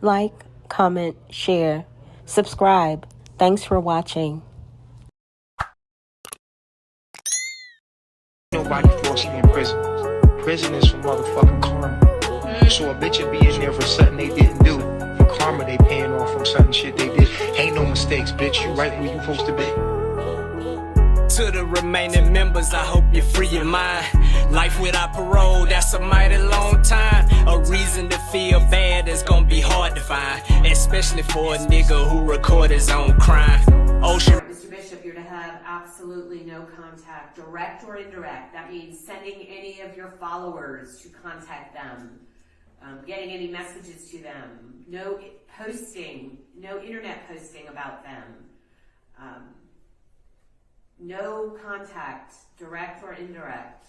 like, comment, share, subscribe. Thanks for watching. Nobody falsely in prison. Prison is for motherfucking karma. So a bitch would be in there for something they didn't do. For karma, they paying off from something shit they did. Ain't no mistakes, bitch. You right where you supposed to be. To the remaining members, I hope you're free your mind. Life without parole, that's a mighty long time. A reason to feel bad is gonna be hard to find, especially for a nigga who record his own crime. Ocean. Mr. Bishop, you're to have absolutely no contact, direct or indirect. That means sending any of your followers to contact them, getting any messages to them, no posting, no internet posting about them. No contact, direct or indirect.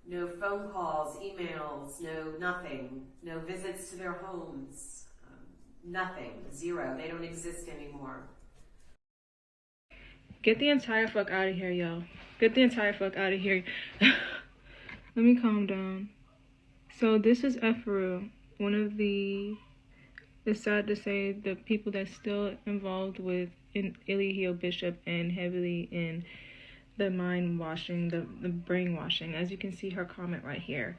No phone calls, emails, no nothing. No visits to their homes. Nothing. Zero. They don't exist anymore. Get the entire fuck out of here, yo. Get the entire fuck out of here. Let me calm down. So this is Eferu, one of the, it's sad to say, the people that's still involved with Eliahio Bishop and heavily in the mind washing, the brainwashing. As you can see her comment right here.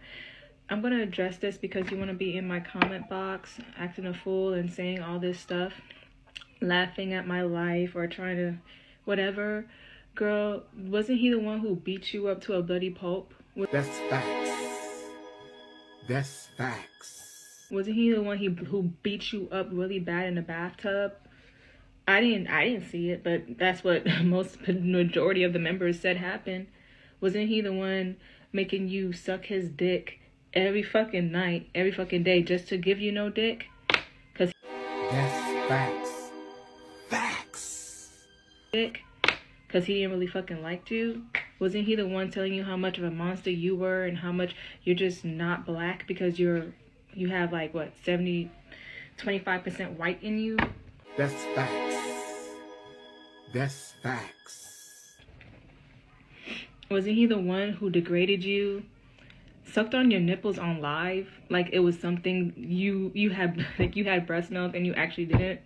I'm going to address this because you want to be in my comment box acting a fool and saying all this stuff, laughing at my life or trying to whatever. Girl, wasn't he the one who beat you up to a bloody pulp? That's facts. That's facts. Wasn't he the one who beat you up really bad in the bathtub? I didn't see it, but that's what majority of the members said happened. Wasn't he the one making you suck his dick every fucking night, every fucking day, just to give you no dick? That's facts. Facts. Dick, because he didn't really fucking like you. Wasn't he the one telling you how much of a monster you were and how much you're just not black because you have like what 25% white in you? That's facts. That's facts. Wasn't he the one who degraded you, sucked on your nipples on live like it was something you had, like you had breast milk and you actually didn't?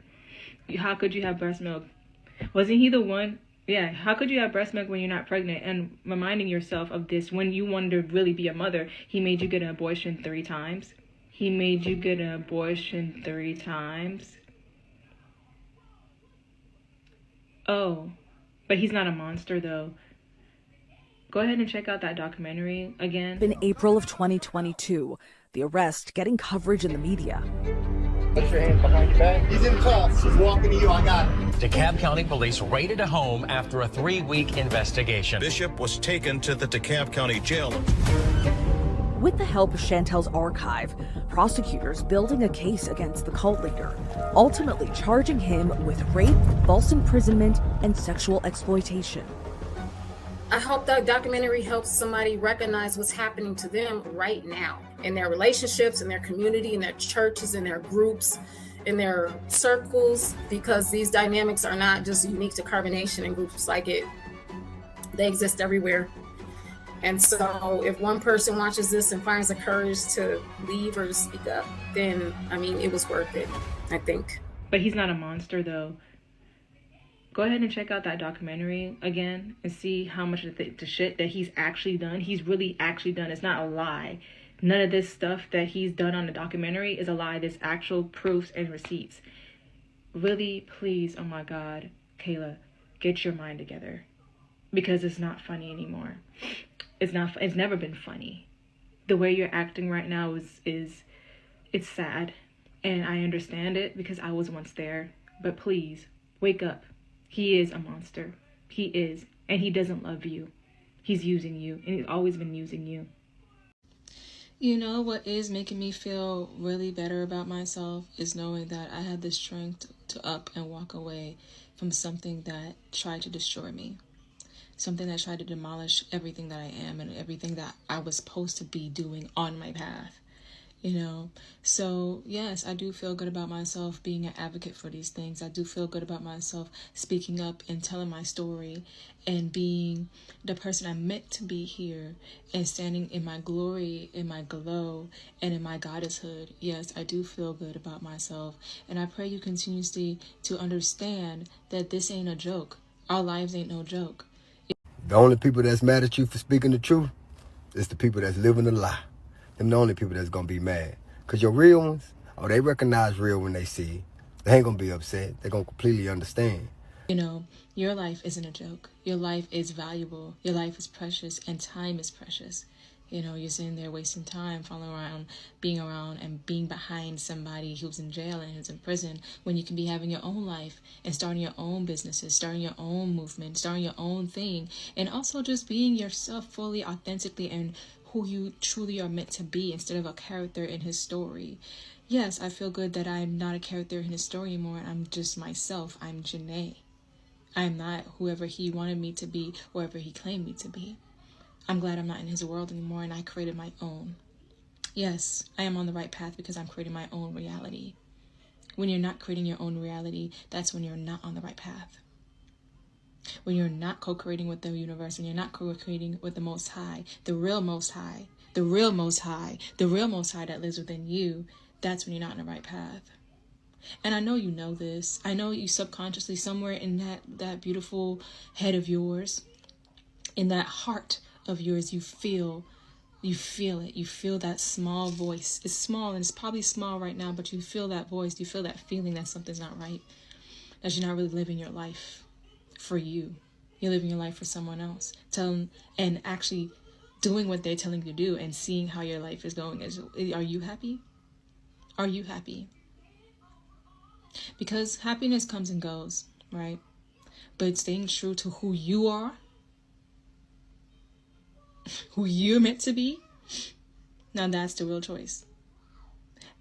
How could you have breast milk? Wasn't he the one? Yeah, how could you have breast milk when you're not pregnant? And reminding yourself of this, when you wanted to really be a mother, he made you get an abortion 3 times. He made you get an abortion 3 times. Oh, but he's not a monster though. Go ahead and check out that documentary again. In April of 2022, the arrest getting coverage in the media. Put your hands behind your back. He's in cuffs. He's walking to you. I got him. DeKalb County Police raided a home after a 3-week investigation. Bishop was taken to the DeKalb County Jail. With the help of Chantel's archive, prosecutors building a case against the cult leader, ultimately charging him with rape, false imprisonment, and sexual exploitation. I hope that documentary helps somebody recognize what's happening to them right now in their relationships, in their community, in their churches, in their groups, in their circles, because these dynamics are not just unique to Carbonation and groups like it. They exist everywhere. And so if one person watches this and finds the courage to leave or to speak up, then, I mean, it was worth it, I think. But he's not a monster though. Go ahead and check out that documentary again and see how much of the shit that he's actually done. He's really actually done. It's not a lie. None of this stuff that he's done on the documentary is a lie. There's actual proofs and receipts. Really, please, oh my God, Kayla, get your mind together. Because it's not funny anymore. It's never been funny. The way you're acting right now it's sad. And I understand it because I was once there. But please, wake up. He is a monster. He is. And he doesn't love you. He's using you. And he's always been using you. You know what is making me feel really better about myself is knowing that I had the strength to up and walk away from something that tried to destroy me. Something that tried to demolish everything that I am and everything that I was supposed to be doing on my path. you know. So yes, I do feel good about myself being an advocate for these things. I do feel good about myself speaking up and telling my story and being the person I'm meant to be here and standing in my glory, in my glow, and in my goddesshood. Yes, I do feel good about myself, and I pray you continuously to understand that this ain't a joke. Our lives ain't no joke. The only people that's mad at you for speaking the truth is the people that's living a lie. Them the only people that's gonna be mad. Cause your real ones, oh, they recognize real when they see it. They ain't gonna be upset. They're gonna completely understand. You know, your life isn't a joke. Your life is valuable. Your life is precious, and time is precious. You know, you're sitting there wasting time, following around, and being behind somebody who's in jail and who's in prison when you can be having your own life and starting your own businesses, starting your own movement, starting your own thing, and also just being yourself fully, authentically, and who you truly are meant to be instead of a character in his story. Yes, I feel good that I'm not a character in his story anymore. I'm just myself. I'm Janae. I'm not whoever he wanted me to be, whoever he claimed me to be. I'm glad I'm not in his world anymore, and I created my own. Yes, I am on the right path because I'm creating my own reality. When you're not creating your own reality, that's when you're not on the right path. When you're not co-creating with the universe, when you're not co-creating with the Most High, the real Most High, the real Most High, the real Most High that lives within you, that's when you're not on the right path. And I know you know this. I know you subconsciously, somewhere in that beautiful head of yours, in that heart of yours, you feel it. You feel that small voice. It's small, and it's probably small right now, but you feel that voice. You feel that feeling that something's not right, that you're not really living your life for you. You're living your life for someone else. And actually doing what they're telling you to do and seeing how your life is going. Are you happy? Are you happy? Because happiness comes and goes, right? But staying true to who you are, who you're meant to be, now that's the real choice.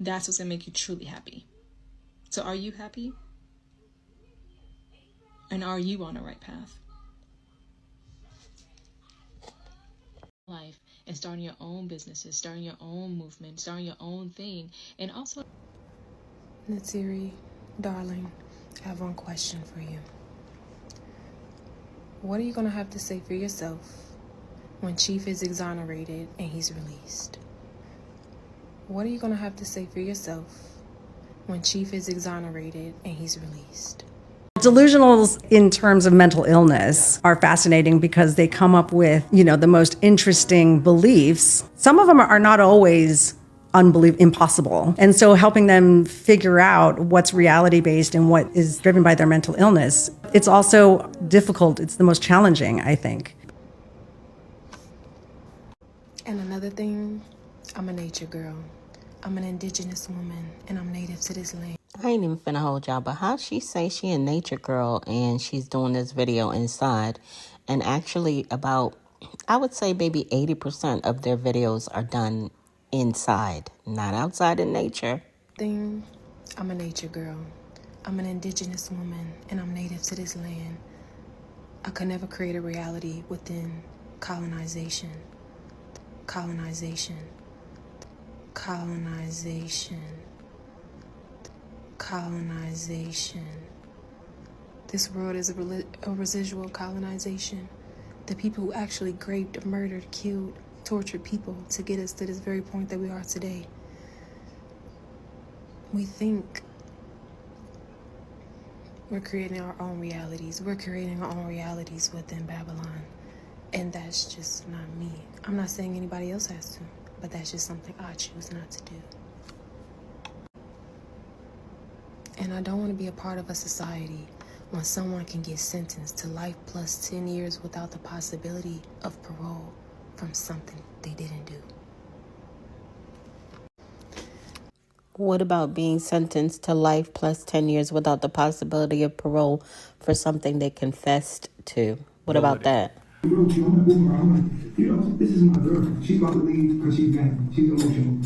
That's what's going to make you truly happy. So are you happy? And are you on the right path? Life and starting your own businesses, starting your own movement, starting your own thing, and also... Natsiri, darling, I have one question for you. What are you going to have to say for yourself when Chief is exonerated and he's released? What are you going to have to say for yourself when Chief is exonerated and he's released? Delusionals in terms of mental illness are fascinating because they come up with, the most interesting beliefs. Some of them are not always impossible. And so helping them figure out what's reality-based and what is driven by their mental illness, it's also difficult. It's the most challenging, I think. And another thing, I'm a nature girl. I'm an indigenous woman, and I'm native to this land. I ain't even finna hold y'all, but how she say she a nature girl and she's doing this video inside, and actually about, I would say maybe 80% of their videos are done inside, not outside in nature. I'm a nature girl. I'm an indigenous woman, and I'm native to this land. I could never create a reality within colonization. Colonization. Colonization. Colonization. This world is a residual colonization. The people who actually raped, murdered, killed, tortured people to get us to this very point that we are today. We think we're creating our own realities. We're creating our own realities within Babylon. And that's just not me. I'm not saying anybody else has to, but that's just something I choose not to do. And I don't want to be a part of a society when someone can get sentenced to life plus 10 years without the possibility of parole from something they didn't do. What about being sentenced to life plus 10 years without the possibility of parole for something they confessed to? What about that? I'm like, this is my girl. She's about to leave because she's mad. She's emotional.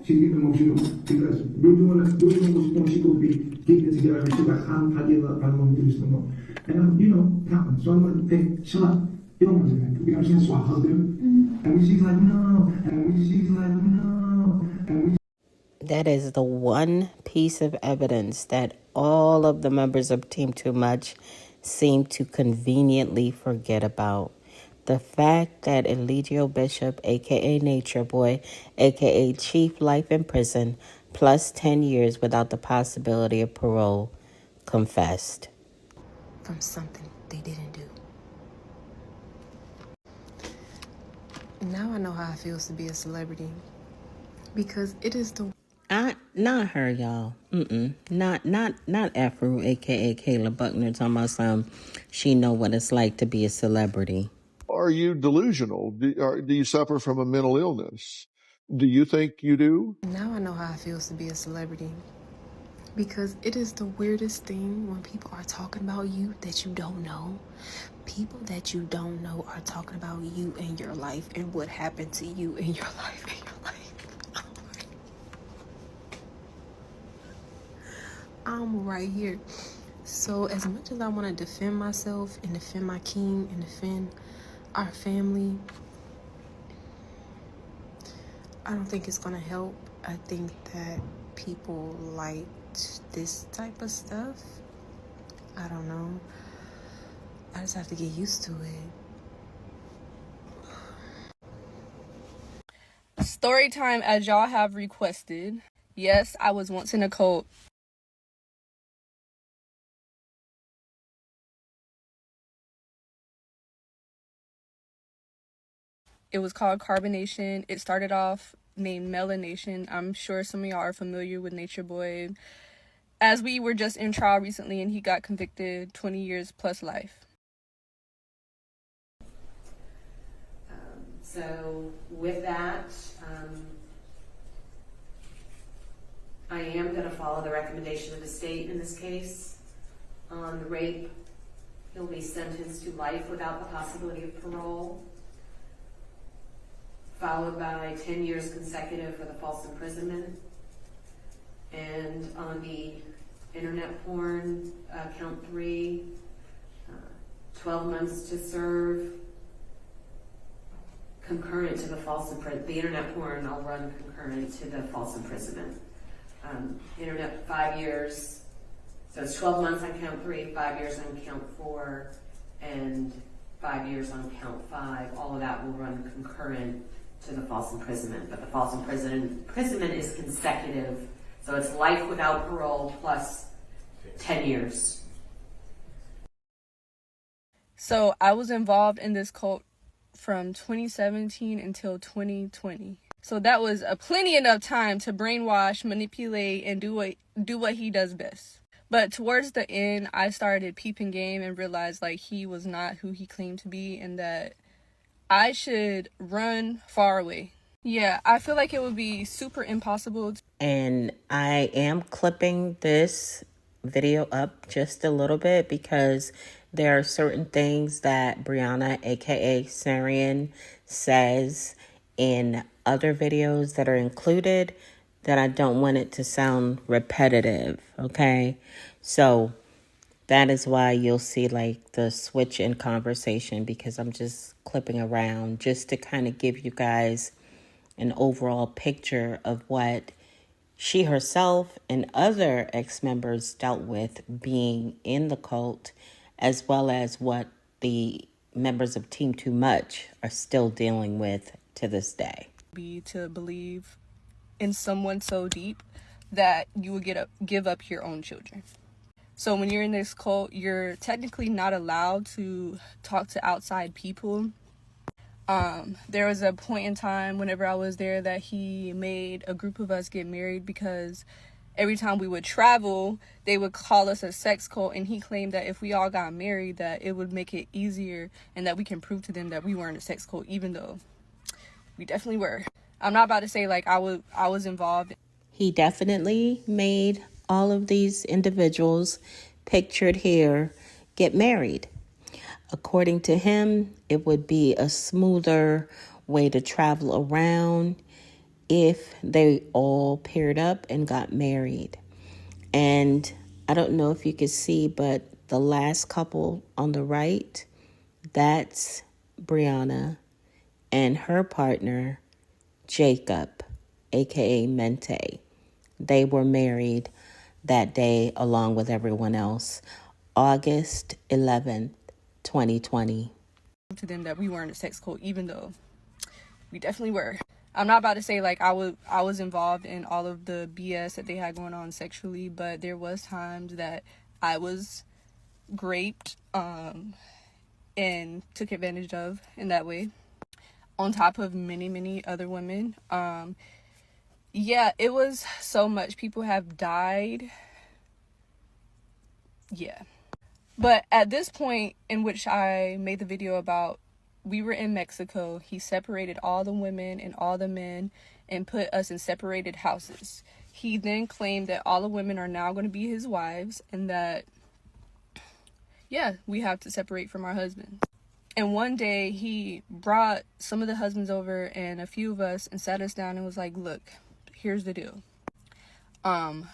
She's getting emotional because we're doing what we're supposed to be getting it together. And she's like, I give up. I don't want to do this no more. And I'm, counting. So I'm like, hey, shut up. You don't want to do that. You know what I'm saying? So I hugged him. And she's like, no. And she's like, no. And That is the one piece of evidence that all of the members of Team Too Much seem to conveniently forget about. The fact that Eligio Bishop, aka Nature Boy, aka Chief Life in Prison, plus 10 years without the possibility of parole, confessed. From something they didn't do. Now I know how it feels to be a celebrity. Because it is the Not her, y'all. Not Afro, aka Kayla Buckner, talking about some. She know what it's like to be a celebrity. Are you delusional? Do you suffer from a mental illness? Do you think you do? Now I know how it feels to be a celebrity. Because it is the weirdest thing when people are talking about you that you don't know. People that you don't know are talking about you and your life and what happened to you in your life and your life. I'm right here. So as much as I want to defend myself and defend my king and defend our family, I don't think it's gonna help. I think that people like this type of stuff. I don't know. I just have to get used to it. Story time as y'all have requested. Yes, I was once in a cult. It was called Carbonation. It started off named Melanation. I'm sure some of y'all are familiar with Nature Boy, as we were just in trial recently and he got convicted 20 years plus life. So with that, I am going to follow the recommendation of the state in this case. On the rape, he'll be sentenced to life without the possibility of parole, followed by 10 years consecutive for the false imprisonment. And on the internet porn, count 3, 12 months to serve, concurrent to the false imprisonment. The internet porn, I'll run concurrent to the false imprisonment. Internet, 5 years. So it's 12 months on count 3, 5 years on count 4, and 5 years on count 5. All of that will run concurrent to the false imprisonment. But the false imprisonment is consecutive. So it's life without parole plus 10 years. So I was involved in this cult from 2017 until 2020. So that was a plenty enough time to brainwash, manipulate, and do what he does best. But towards the end, I started peeping game and realized like he was not who he claimed to be and that I should run far away. Yeah, I feel like it would be super impossible. And I am clipping this video up just a little bit because there are certain things that Brianna, aka Sarian, says in other videos that are included that I don't want it to sound repetitive, okay? So that is why you'll see like the switch in conversation because I'm just clipping around just to kind of give you guys an overall picture of what she herself and other ex-members dealt with being in the cult, as well as what the members of Team Too Much are still dealing with to this day. Be to believe in someone so deep that you would give up your own children. So when you're in this cult, you're technically not allowed to talk to outside people. There was a point in time whenever I was there that he made a group of us get married because every time we would travel, they would call us a sex cult, and he claimed that if we all got married, that it would make it easier and that we can prove to them that we weren't a sex cult, even though we definitely were. I'm not about to say like I was involved. He definitely made all of these individuals pictured here get married. According to him, it would be a smoother way to travel around if they all paired up and got married. And I don't know if you could see, but the last couple on the right, that's Brianna and her partner, Jacob, aka Mente. They were married that day along with everyone else, August 11th, 2020. To them that we weren't a sex cult, even though we definitely were. I'm not about to say like I was involved in all of the BS that they had going on sexually, but there was times that I was raped and took advantage of in that way, on top of many other women. Yeah, it was so much. People have died. Yeah. But at this point in which I made the video about, we were in Mexico. He separated all the women and all the men and put us in separated houses. He then claimed that all the women are now going to be his wives and that, yeah, we have to separate from our husbands. And one day he brought some of the husbands over and a few of us and sat us down and was like, look, here's the deal. I'm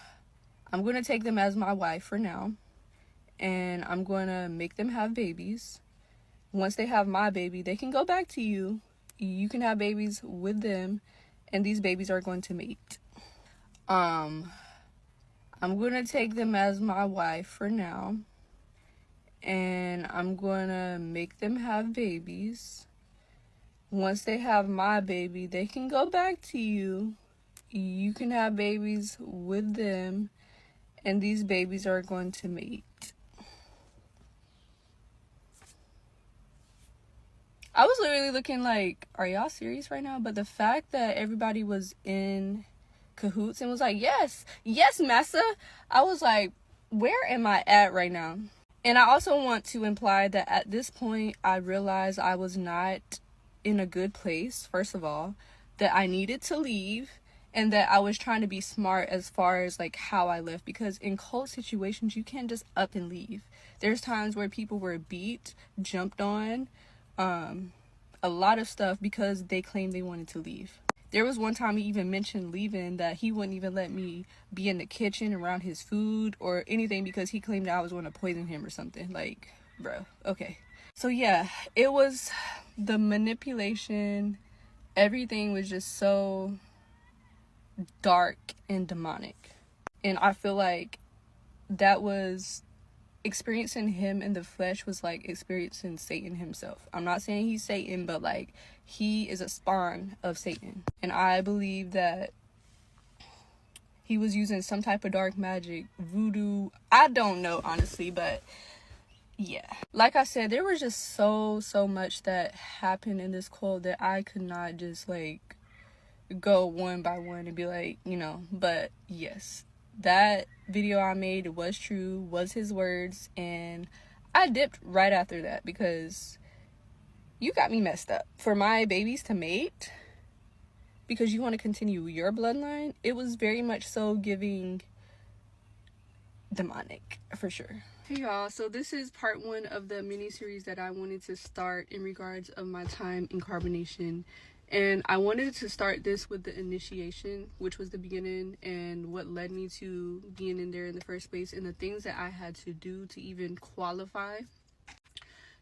going to take them as my wife for now. And I'm going to make them have babies. Once they have my baby, they can go back to you. You can have babies with them. And these babies are going to mate. I'm going to take them as my wife for now. And I'm going to make them have babies. Once they have my baby, they can go back to you. You can have babies with them. And these babies are going to mate. I was literally looking like, are y'all serious right now? But the fact that everybody was in cahoots and was like, yes, massa. I was like, where am I at right now? And I also want to imply that at this point, I realized I was not in a good place, first of all, that I needed to leave, and that I was trying to be smart as far as like how I left, because in cult situations, you can't just up and leave. There's times where people were beat, jumped on, a lot of stuff because they claimed they wanted to leave. There was one time he even mentioned leaving, that he wouldn't even let me be in the kitchen around his food or anything because he claimed that I was going to poison him or something. Like, bro, okay. So yeah, it was the manipulation. Everything was just so dark and demonic. And I feel like that was experiencing him in the flesh was like experiencing Satan himself. I'm not saying he's Satan, but like he is a spawn of Satan. And I believe that he was using some type of dark magic, voodoo. I don't know, honestly, but yeah. Like I said, there was just so much that happened in this cult that I could not just like go one by one and be like, you know, but yes. That video I made was true, was his words, and I dipped right after that because you got me messed up. For my babies to mate, because you want to continue your bloodline, it was very much so giving demonic, for sure. Hey y'all, so this is part 1 of the mini-series that I wanted to start in regards of my time in carbonation. And I wanted to start this with the initiation, which was the beginning and what led me to being in there in the first place and the things that I had to do to even qualify.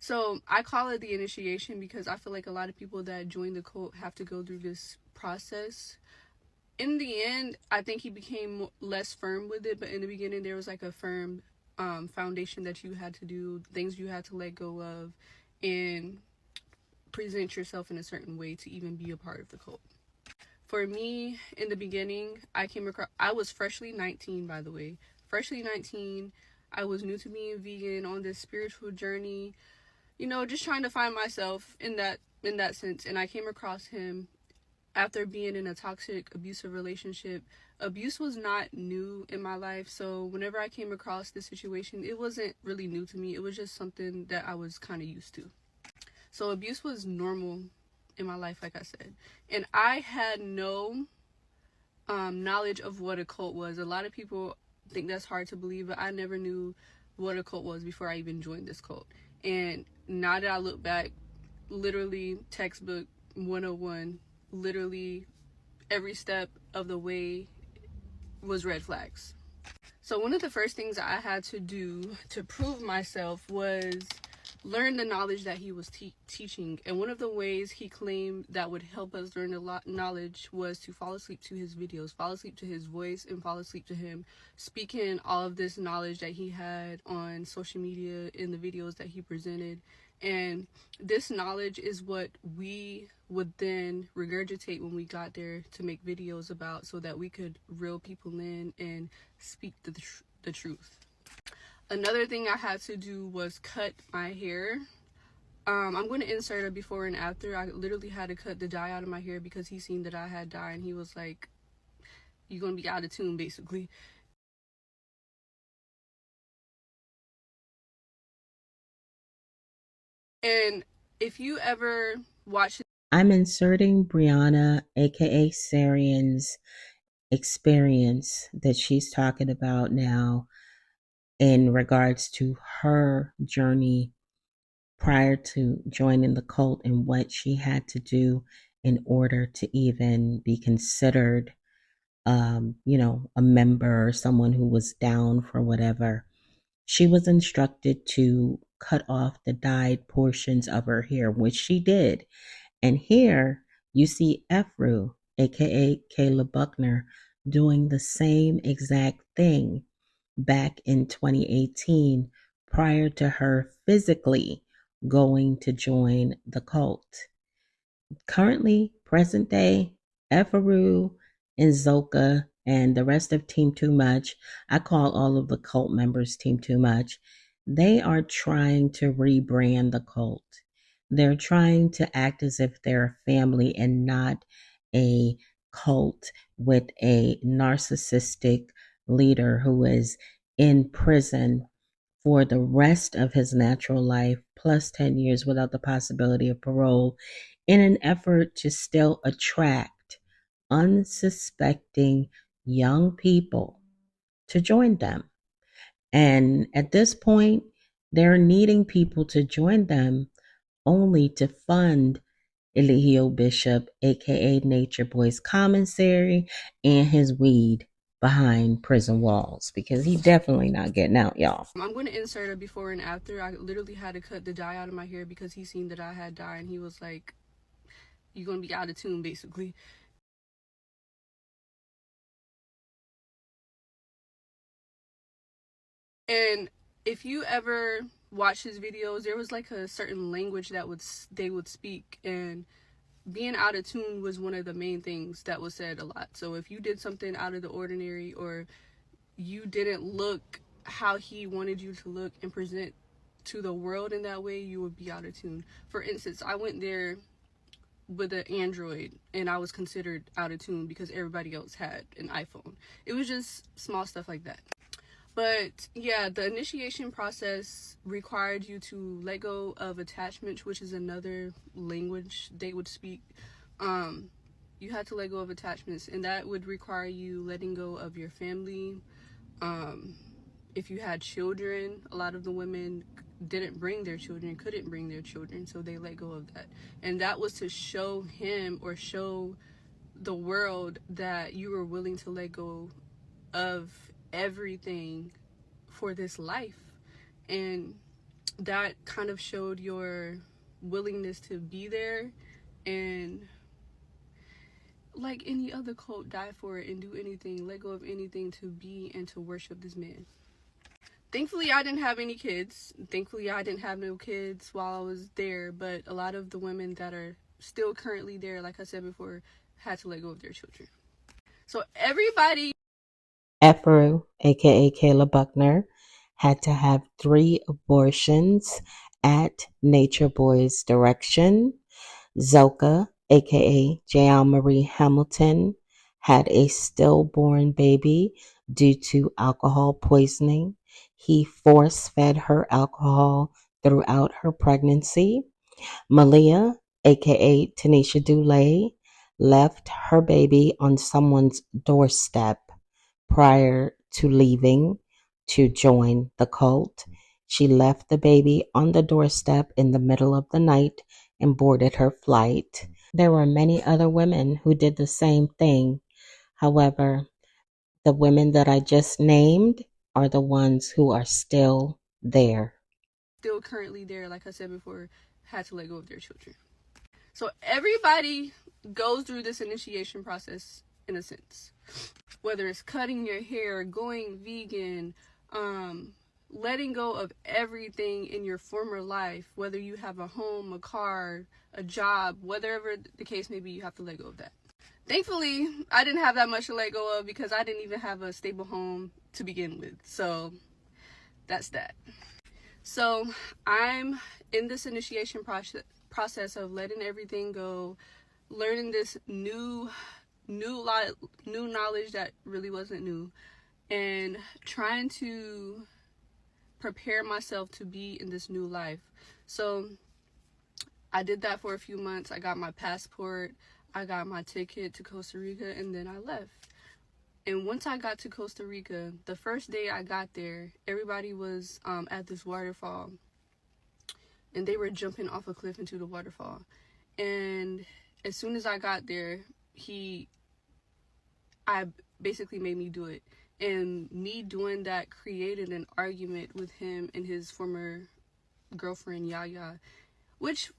So I call it the initiation because I feel like a lot of people that join the cult have to go through this process. In the end, I think he became less firm with it, but in the beginning there was like a firm foundation that you had to do, things you had to let go of, and present yourself in a certain way to even be a part of the cult. For me, in the beginning, I was freshly 19, by the way. Freshly 19, I was new to being vegan, on this spiritual journey, you know, just trying to find myself in that sense. And I came across him after being in a toxic, abusive relationship. Abuse was not new in my life, so whenever I came across this situation, it wasn't really new to me. It was just something that I was kind of used to. So abuse was normal in my life, like I said. And I had no knowledge of what a cult was. A lot of people think that's hard to believe, but I never knew what a cult was before I even joined this cult. And now that I look back, literally textbook 101, literally every step of the way was red flags. So one of the first things I had to do to prove myself was learn the knowledge that he was teaching. And one of the ways he claimed that would help us learn the knowledge was to fall asleep to his videos, fall asleep to his voice, and fall asleep to him speaking all of this knowledge that he had on social media in the videos that he presented. And this knowledge is what we would then regurgitate when we got there to make videos about, so that we could reel people in and speak the truth. Another thing I had to do was cut my hair. I'm going to insert a before and after. I literally had to cut the dye out of my hair because he seen that I had dye, and he was like, you're going to be out of tune, basically. And if you ever watch... I'm inserting Brianna, aka Sarian's experience that she's talking about now in regards to her journey prior to joining the cult and what she had to do in order to even be considered, a member or someone who was down for whatever. She was instructed to cut off the dyed portions of her hair, which she did. And here you see Efru, aka Kayla Buckner, doing the same exact thing back in 2018 prior to her physically going to join the cult. Currently, present day, Efaru and Zoka and the rest of Team Too Much, I call all of the cult members Team Too Much, they are trying to rebrand the cult. They're trying to act as if they're a family and not a cult with a narcissistic leader who is in prison for the rest of his natural life, plus 10 years without the possibility of parole, in an effort to still attract unsuspecting young people to join them. And at this point, they're needing people to join them only to fund Eligio Bishop, aka Nature Boy's commissary, and his weed behind prison walls, because he's definitely not getting out, y'all. I'm going to insert a before and after. I literally had to cut the dye out of my hair because he seen that I had dye, and he was like, you're going to be out of tune, basically. And if you ever watch his videos, there was like a certain language that they would speak, and being out of tune was one of the main things that was said a lot. So if you did something out of the ordinary, or you didn't look how he wanted you to look and present to the world in that way, you would be out of tune. For instance, I went there with an Android and I was considered out of tune because everybody else had an iPhone. It was just small stuff like that. But yeah, the initiation process required you to let go of attachment, which is another language they would speak. You had to let go of attachments, and that would require you letting go of your family. If you had children, a lot of the women couldn't bring their children, so they let go of that. And that was to show him, or show the world, that you were willing to let go of everything for this life. And that kind of showed your willingness to be there, and like any other cult, die for it and do anything, let go of anything to be and to worship this man. Thankfully, I didn't have any kids. Thankfully, I didn't have no kids while I was there, but a lot of the women that are still currently there, like I said before, had to let go of their children. So everybody... Efru, aka Kayla Buckner, had to have 3 abortions at Nature Boy's direction. Zoka, aka J.L. Marie Hamilton, had a stillborn baby due to alcohol poisoning. He force-fed her alcohol throughout her pregnancy. Malia, aka Tanisha Dulé, left her baby on someone's doorstep prior to leaving to join the cult. She left the baby on the doorstep in the middle of the night and boarded her flight. There were many other women who did the same thing. However, the women that I just named are the ones who are still there. still currently there, like I said before, had to let go of their children. So everybody goes through this initiation process in a sense. Whether it's cutting your hair, going vegan, letting go of everything in your former life, whether you have a home, a car, a job, whatever the case may be, you have to let go of that. Thankfully, I didn't have that much to let go of because I didn't even have a stable home to begin with. So that's that. So I'm in this initiation process of letting everything go, learning this new knowledge that really wasn't new, and trying to prepare myself to be in this new life. So I did that for a few months. I got my passport, I got my ticket to Costa Rica, and then I left. And once I got to Costa Rica, the first day I got there, everybody was at this waterfall, and they were jumping off a cliff into the waterfall. And as soon as I got there, I basically made me do it. And me doing that created an argument with him and his former girlfriend, Yaya, which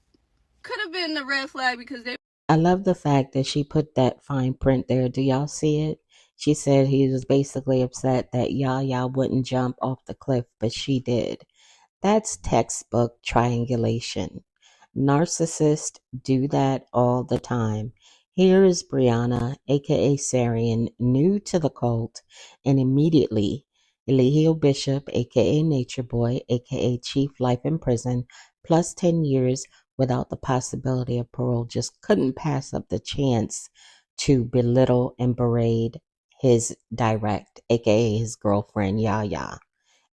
could have been the red flag because I love the fact that she put that fine print there. Do y'all see it? She said he was basically upset that Yaya wouldn't jump off the cliff, but she did. That's textbook triangulation. Narcissists do that all the time. Here is Brianna, aka Sarian, new to the cult, and immediately Eligio Bishop, aka Nature Boy, aka Chief Life in Prison, plus 10 years without the possibility of parole, just couldn't pass up the chance to belittle and berate his direct, aka his girlfriend Yaya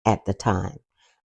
at the time.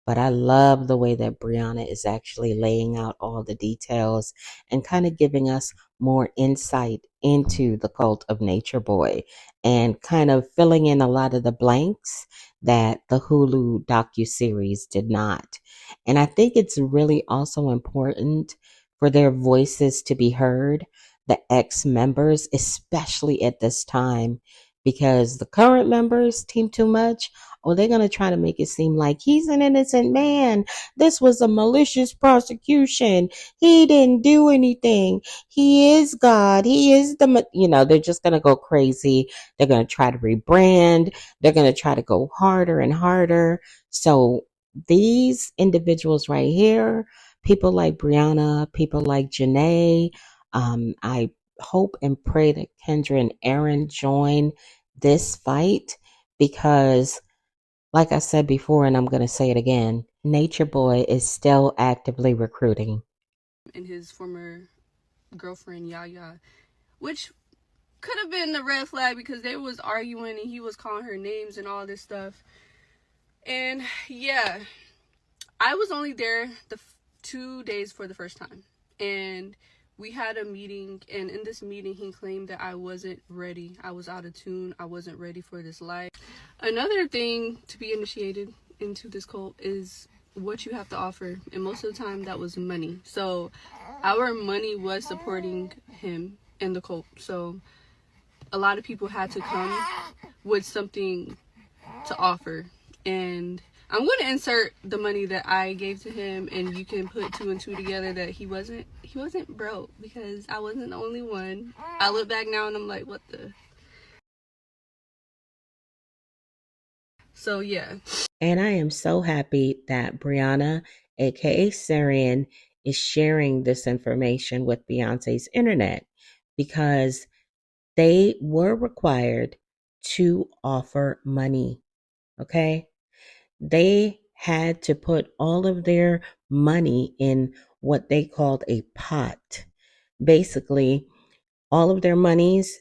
But I love the way that Brianna is actually laying out all the details and kind of giving us more insight into the cult of Nature Boy and kind of filling in a lot of the blanks that the Hulu docuseries did not. And I think it's really also important for their voices to be heard, the ex-members, especially at this time, because the current members, Team Too Much, or they're going to try to make it seem like he's an innocent man. This was a malicious prosecution. He didn't do anything. He is God. He is they're just going to go crazy. They're going to try to rebrand. They're going to try to go harder and harder. So these individuals right here, people like Brianna, people like Janae, I hope and pray that Kendra and Aaron join this fight because like I said before, and I'm going to say it again, Nature Boy is still actively recruiting. And his former girlfriend, Yaya, which could have been the red flag because they was arguing and he was calling her names and all this stuff. And yeah, I was only there 2 days for the first time. And we had a meeting, and in this meeting, he claimed that I wasn't ready. I was out of tune. I wasn't ready for this life. Another thing to be initiated into this cult is what you have to offer. And most of the time, that was money. So our money was supporting him and the cult. So a lot of people had to come with something to offer. And I'm going to insert the money that I gave to him, and you can put 2 and 2 together that he wasn't broke because I wasn't the only one. I look back now and I'm like, what the? So yeah. And I am so happy that Brianna, aka Sarian, is sharing this information with Beyonce's internet because they were required to offer money. Okay? They had to put all of their money in what they called a pot. Basically, all of their monies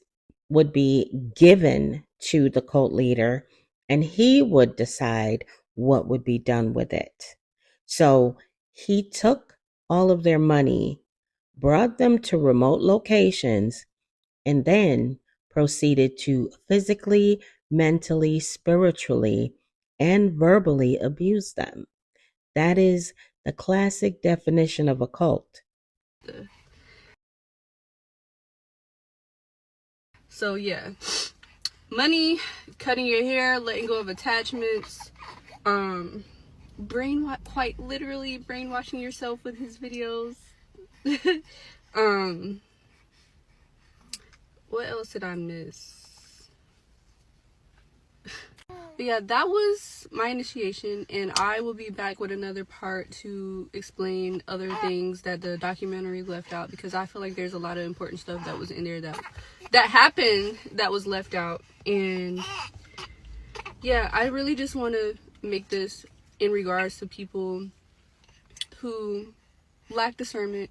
would be given to the cult leader, and he would decide what would be done with it. So he took all of their money, brought them to remote locations, and then proceeded to physically, mentally, spiritually, and verbally abuse them. That is the classic definition of a cult. So yeah, money, cutting your hair, letting go of attachments, quite literally brainwashing yourself with his videos. What else did I miss? But yeah, that was my initiation, and I will be back with another part to explain other things that the documentary left out, because I feel like there's a lot of important stuff that was in there that happened that was left out. And yeah, I really just want to make this in regards to people who lack discernment,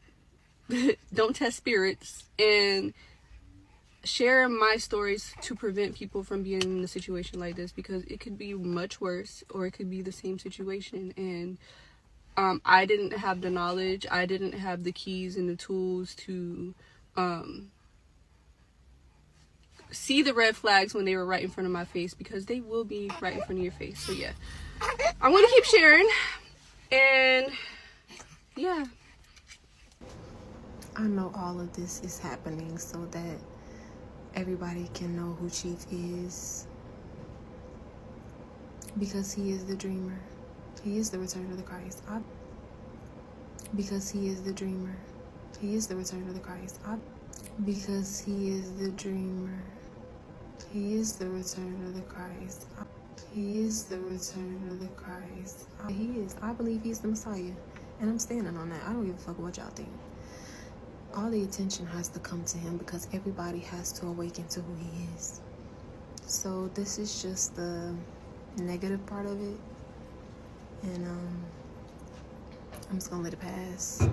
don't test spirits, and share my stories to prevent people from being in a situation like this, because it could be much worse or it could be the same situation. And I didn't have the knowledge, I didn't have the keys and the tools to see the red flags when they were right in front of my face, because they will be right in front of your face. So yeah, I'm gonna keep sharing. And yeah, I know all of this is happening so that everybody can know who Chief is, because he is the dreamer. He is the return of the Christ. Because he is the dreamer. He is the return of the Christ. Because he is the dreamer. He is the return of the Christ. He is the return of the Christ. He is. I believe he's the Messiah. And I'm standing on that. I don't give a fuck what y'all think. All the attention has to come to him, because everybody has to awaken to who he is. So this is just the negative part of it. And I'm just gonna let it pass.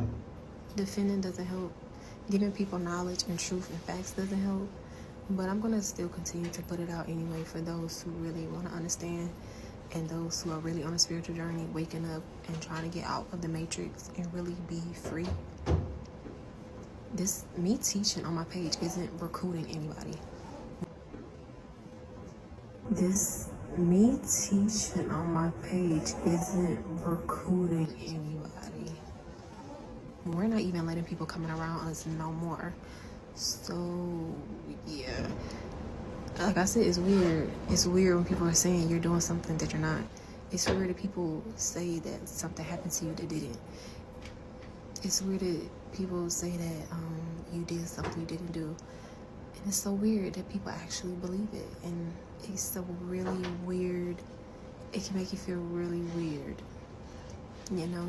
Defending doesn't help. Giving people knowledge and truth and facts doesn't help. But I'm gonna still continue to put it out anyway for those who really want to understand, and those who are really on a spiritual journey, waking up and trying to get out of the matrix and really be free. This, me teaching on my page, isn't recruiting anybody. Me teaching on my page isn't recruiting anybody. We're not even letting people coming around us no more. So yeah, like I said, it's weird. It's weird when people are saying you're doing something that you're not. It's weird that people say that something happened to you that didn't. It's weird that people say that you did something you didn't do. And it's so weird that people actually believe it. And it's so really weird. It can make you feel really weird, you know?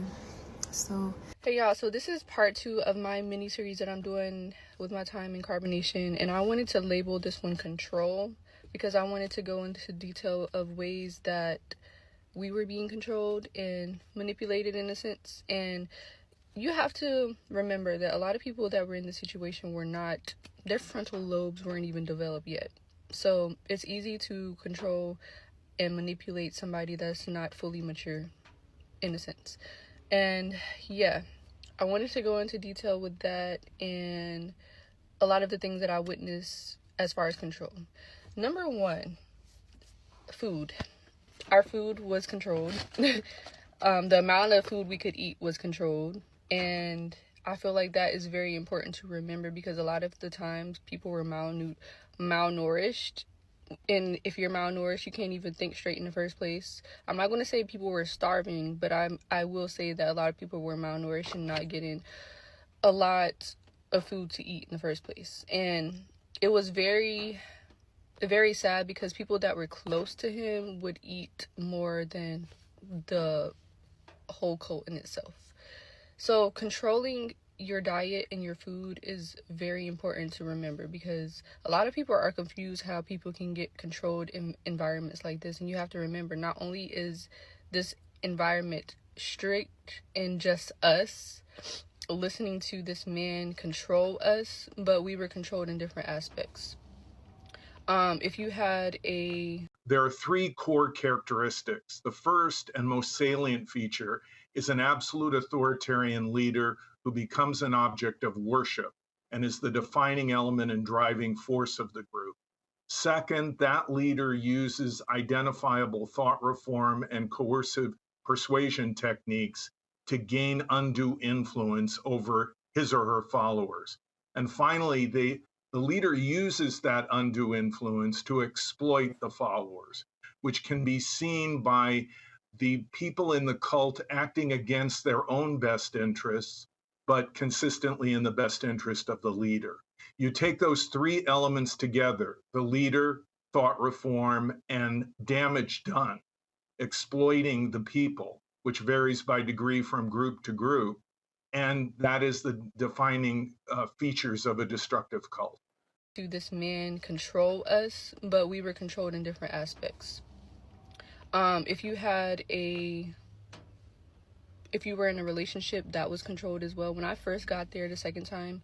So hey y'all, so this is part 2 of my mini series that I'm doing with my time in carbonation, and I wanted to label this one control, because I wanted to go into detail of ways that we were being controlled and manipulated in a sense. And you have to remember that a lot of people that were in the situation were not, their frontal lobes weren't even developed yet. So it's easy to control and manipulate somebody that's not fully mature in a sense. And yeah, I wanted to go into detail with that and a lot of the things that I witnessed as far as control. Number 1, food. Our food was controlled. The amount of food we could eat was controlled. And I feel like that is very important to remember, because a lot of the times people were malnourished. And if you're malnourished, you can't even think straight in the first place. I'm not going to say people were starving, but I will say that a lot of people were malnourished and not getting a lot of food to eat in the first place. And it was very, very sad, because people that were close to him would eat more than the whole cult in itself. So controlling your diet and your food is very important to remember, because a lot of people are confused how people can get controlled in environments like this. And you have to remember, not only is this environment strict and just us listening to this man control us, but we were controlled in different aspects. If you had There are 3 core characteristics. The first and most salient feature is an absolute authoritarian leader who becomes an object of worship and is the defining element and driving force of the group. Second, that leader uses identifiable thought reform and coercive persuasion techniques to gain undue influence over his or her followers. And finally, the leader uses that undue influence to exploit the followers, which can be seen by the people in the cult acting against their own best interests, but consistently in the best interest of the leader. You take those three elements together, the leader, thought reform, and damage done, exploiting the people, which varies by degree from group to group. And that is the defining features of a destructive cult. Do this man control us, but we were controlled in different aspects. If you were in a relationship that was controlled as well, when I first got there the second time,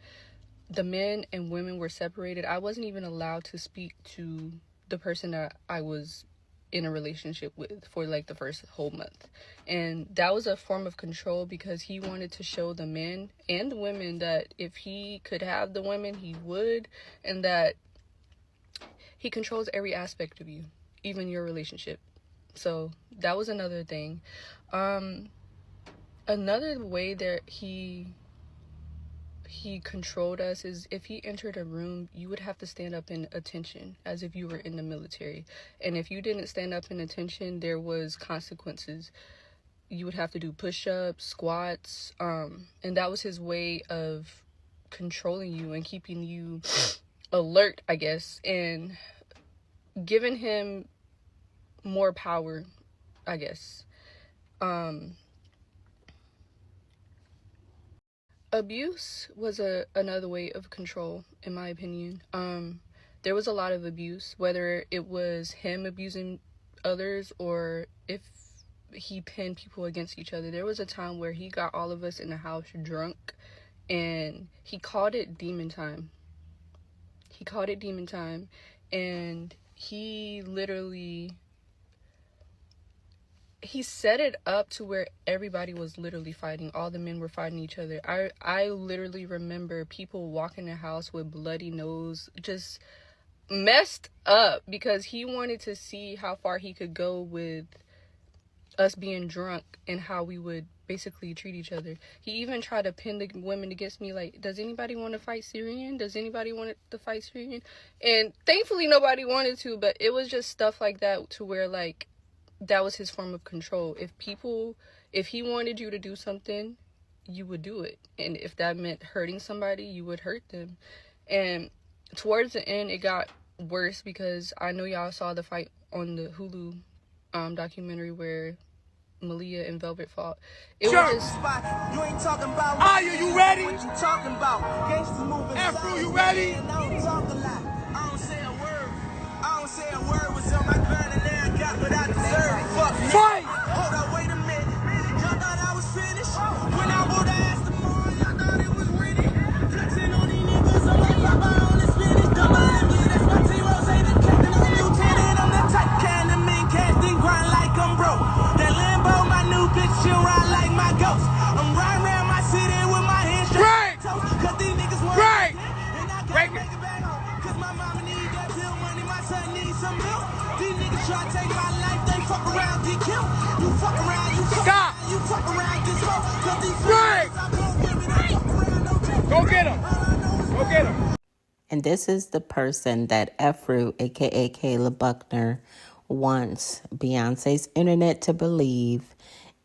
the men and women were separated. I wasn't even allowed to speak to the person that I was in a relationship with for like the first whole month. And that was a form of control because he wanted to show the men and the women that if he could have the women, he would, and that he controls every aspect of you, even your relationship. So that was another thing. Another way that he controlled us is if he entered a room, you would have to stand up in attention as if you were in the military. And if you didn't stand up in attention, there was consequences. You would have to do push-ups, squats, and that was his way of controlling you and keeping you alert, I guess, and giving him more power, I guess. Abuse was another way of control, in my opinion. There was a lot of abuse, whether it was him abusing others or if he pinned people against each other. There was a time where he got all of us in the house drunk, and he called it demon time. And he literally... he set it up to where everybody was literally fighting. All the men were fighting each other. I literally remember people walking the house with bloody nose, just messed up because he wanted to see how far he could go with us being drunk and how we would basically treat each other. He even tried to pin the women against me, like, does anybody want to fight Syrian? Does anybody want to fight Syrian? And thankfully nobody wanted to, but it was just stuff like that to where, like, that was his form of control. If he wanted you to do something, you would do it. And if that meant hurting somebody, you would hurt them. And towards the end, it got worse because I know y'all saw the fight on the Hulu documentary where Medaya and Velvet fought. It was just... You ain't talking about... Are you ready? What you talking about? Gangsters moving... Afro, you ready? I don't talk a lot. I don't say a word. I don't say a word. What's on my grind and now I got what I deserve. Fuck me. Fight! Hold up, wait a minute. Y'all thought I was finished? When I would ask tomorrow, y'all thought it was winning. Flexing on these niggas, I'm like Papa on the spinach. Double M, yeah, that's my T-Rose. Ain't the captain, I'm the lieutenant. I'm the type can the men casting grind like I'm broke. That Lambo, my new bitch, she'll ride like my ghost. I'm riding around my city with my hands straight. Cause these niggas want and I gotta make it back home. Cause my mama need that bill money, my son needs some milk. These niggas try to take my life, they fuck around, get killed. You fuck around, you fuck around, you fuck around, get smoked. Cause these niggas, I won't give it up. Fuck around, no joke. Go get him. Go get him. And this is the person that Efru, aka Kayla Buckner, wants Beyonce's internet to believe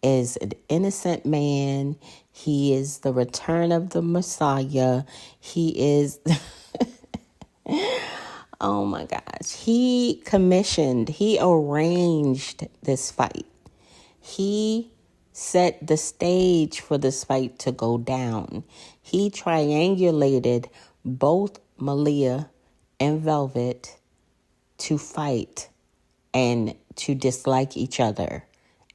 is an innocent man. He is the return of the Messiah. He is... oh my gosh. He arranged this fight. He set the stage for this fight to go down. He triangulated both Medaya and Velvet to fight and to dislike each other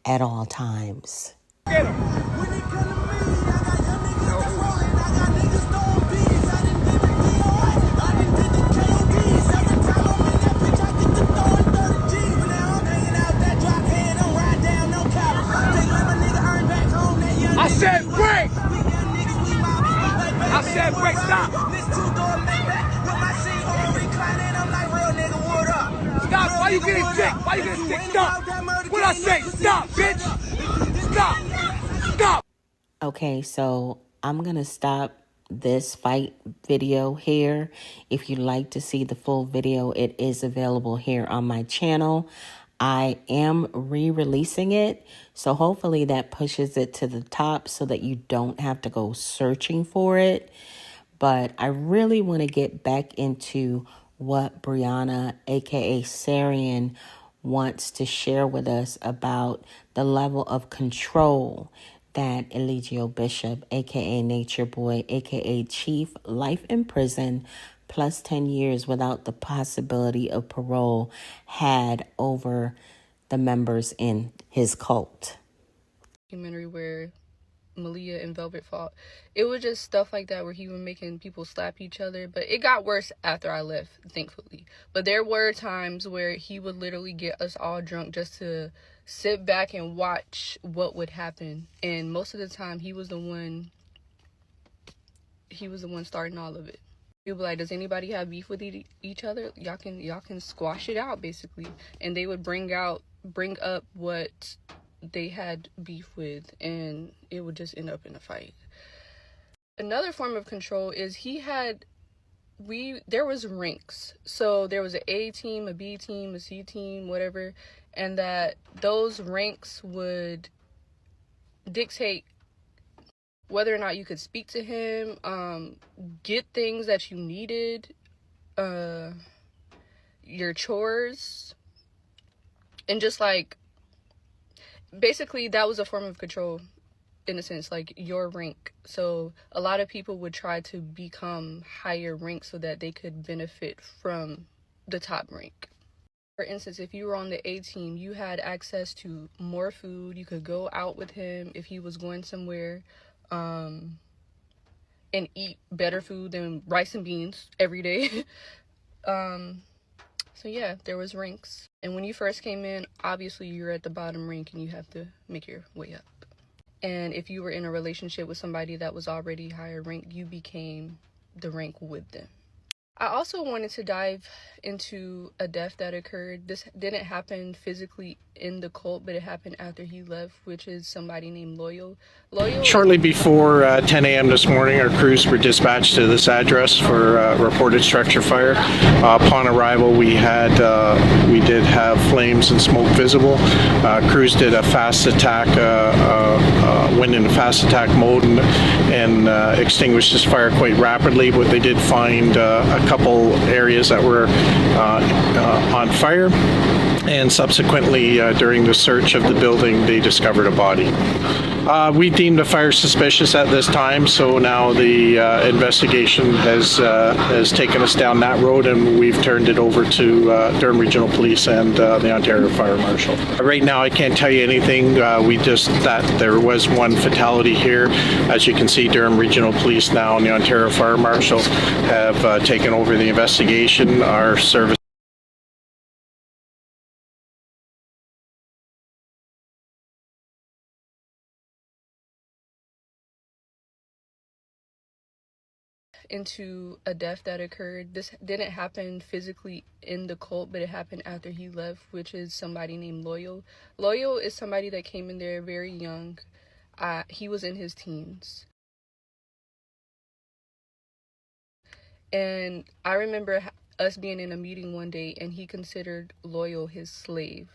at all times. Get him. When it come to me, I got young niggas that's rolling. I got niggas throwing beats. I done did the DOI. I done did the KODs. Every time I'm in that bitch, I get to throwing 30 G's. But now I'm hanging out that drop head. I'm riding down no cab. They let my nigga earn back home. That young nigga. I said break. We young niggas, we mobbing. I said break, stop. This two-door Maybach with my seat all reclining. I'm like, real nigga, what up? Stop. Why you getting sick? Why you getting sick? Stop. What I say? Stop, bitch. Stop. Stop. Okay, so I'm going to stop this fight video here. If you'd like to see the full video, it is available here on my channel. I am re-releasing it, so hopefully that pushes it to the top so that you don't have to go searching for it. But I really want to get back into what Brianna, aka Sarian, wants to share with us about the level of control that Eligio Bishop, aka Nature Boy, aka Chief, life in prison, plus 10 years without the possibility of parole, had over the members in his cult. Documentary where Malia and Velvet fought. It was just stuff like that where he was making people slap each other, but it got worse after I left, thankfully. But there were times where he would literally get us all drunk just to sit back and watch what would happen. And most of the time he was the one starting all of it. He would be like, does anybody have beef with each other? Y'all can squash it out, basically. And they would bring up what they had beef with, and it would just end up in a fight. Another form of control is there was ranks. So there was an A team, a B team, a C team, whatever, and that those ranks would dictate whether or not you could speak to him, get things that you needed, your chores, and just like, basically that was a form of control in a sense, like your rank. So a lot of people would try to become higher rank so that they could benefit from the top rank. For instance, if you were on the A team, you had access to more food. You could go out with him if he was going somewhere, and eat better food than rice and beans every day. So yeah, there was ranks. And when you first came in, obviously you're at the bottom rank and you have to make your way up. And if you were in a relationship with somebody that was already higher rank, you became the rank with them. I also wanted to dive into a death that occurred. This didn't happen physically in the cult, but it happened after he left, which is somebody named Loyal. Shortly before 10 a.m. this morning, our crews were dispatched to this address for reported structure fire. Upon arrival, we did have flames and smoke visible. Crews did a fast attack, went into fast attack mode and extinguished this fire quite rapidly, but they did find a couple areas that were on fire, and subsequently during the search of the building they discovered a body. We deemed the fire suspicious at this time, so now the investigation has taken us down that road, and we've turned it over to Durham Regional Police and the Ontario Fire Marshal. Right now I can't tell you anything. That there was one fatality here. As you can see, Durham Regional Police now and the Ontario Fire Marshal have taken over the investigation. Our service into a death that occurred. This didn't happen physically in the cult, but it happened after he left, which is somebody named Loyal. Loyal is somebody that came in there very young. He was in his teens. And I remember us being in a meeting one day, and he considered Loyal his slave.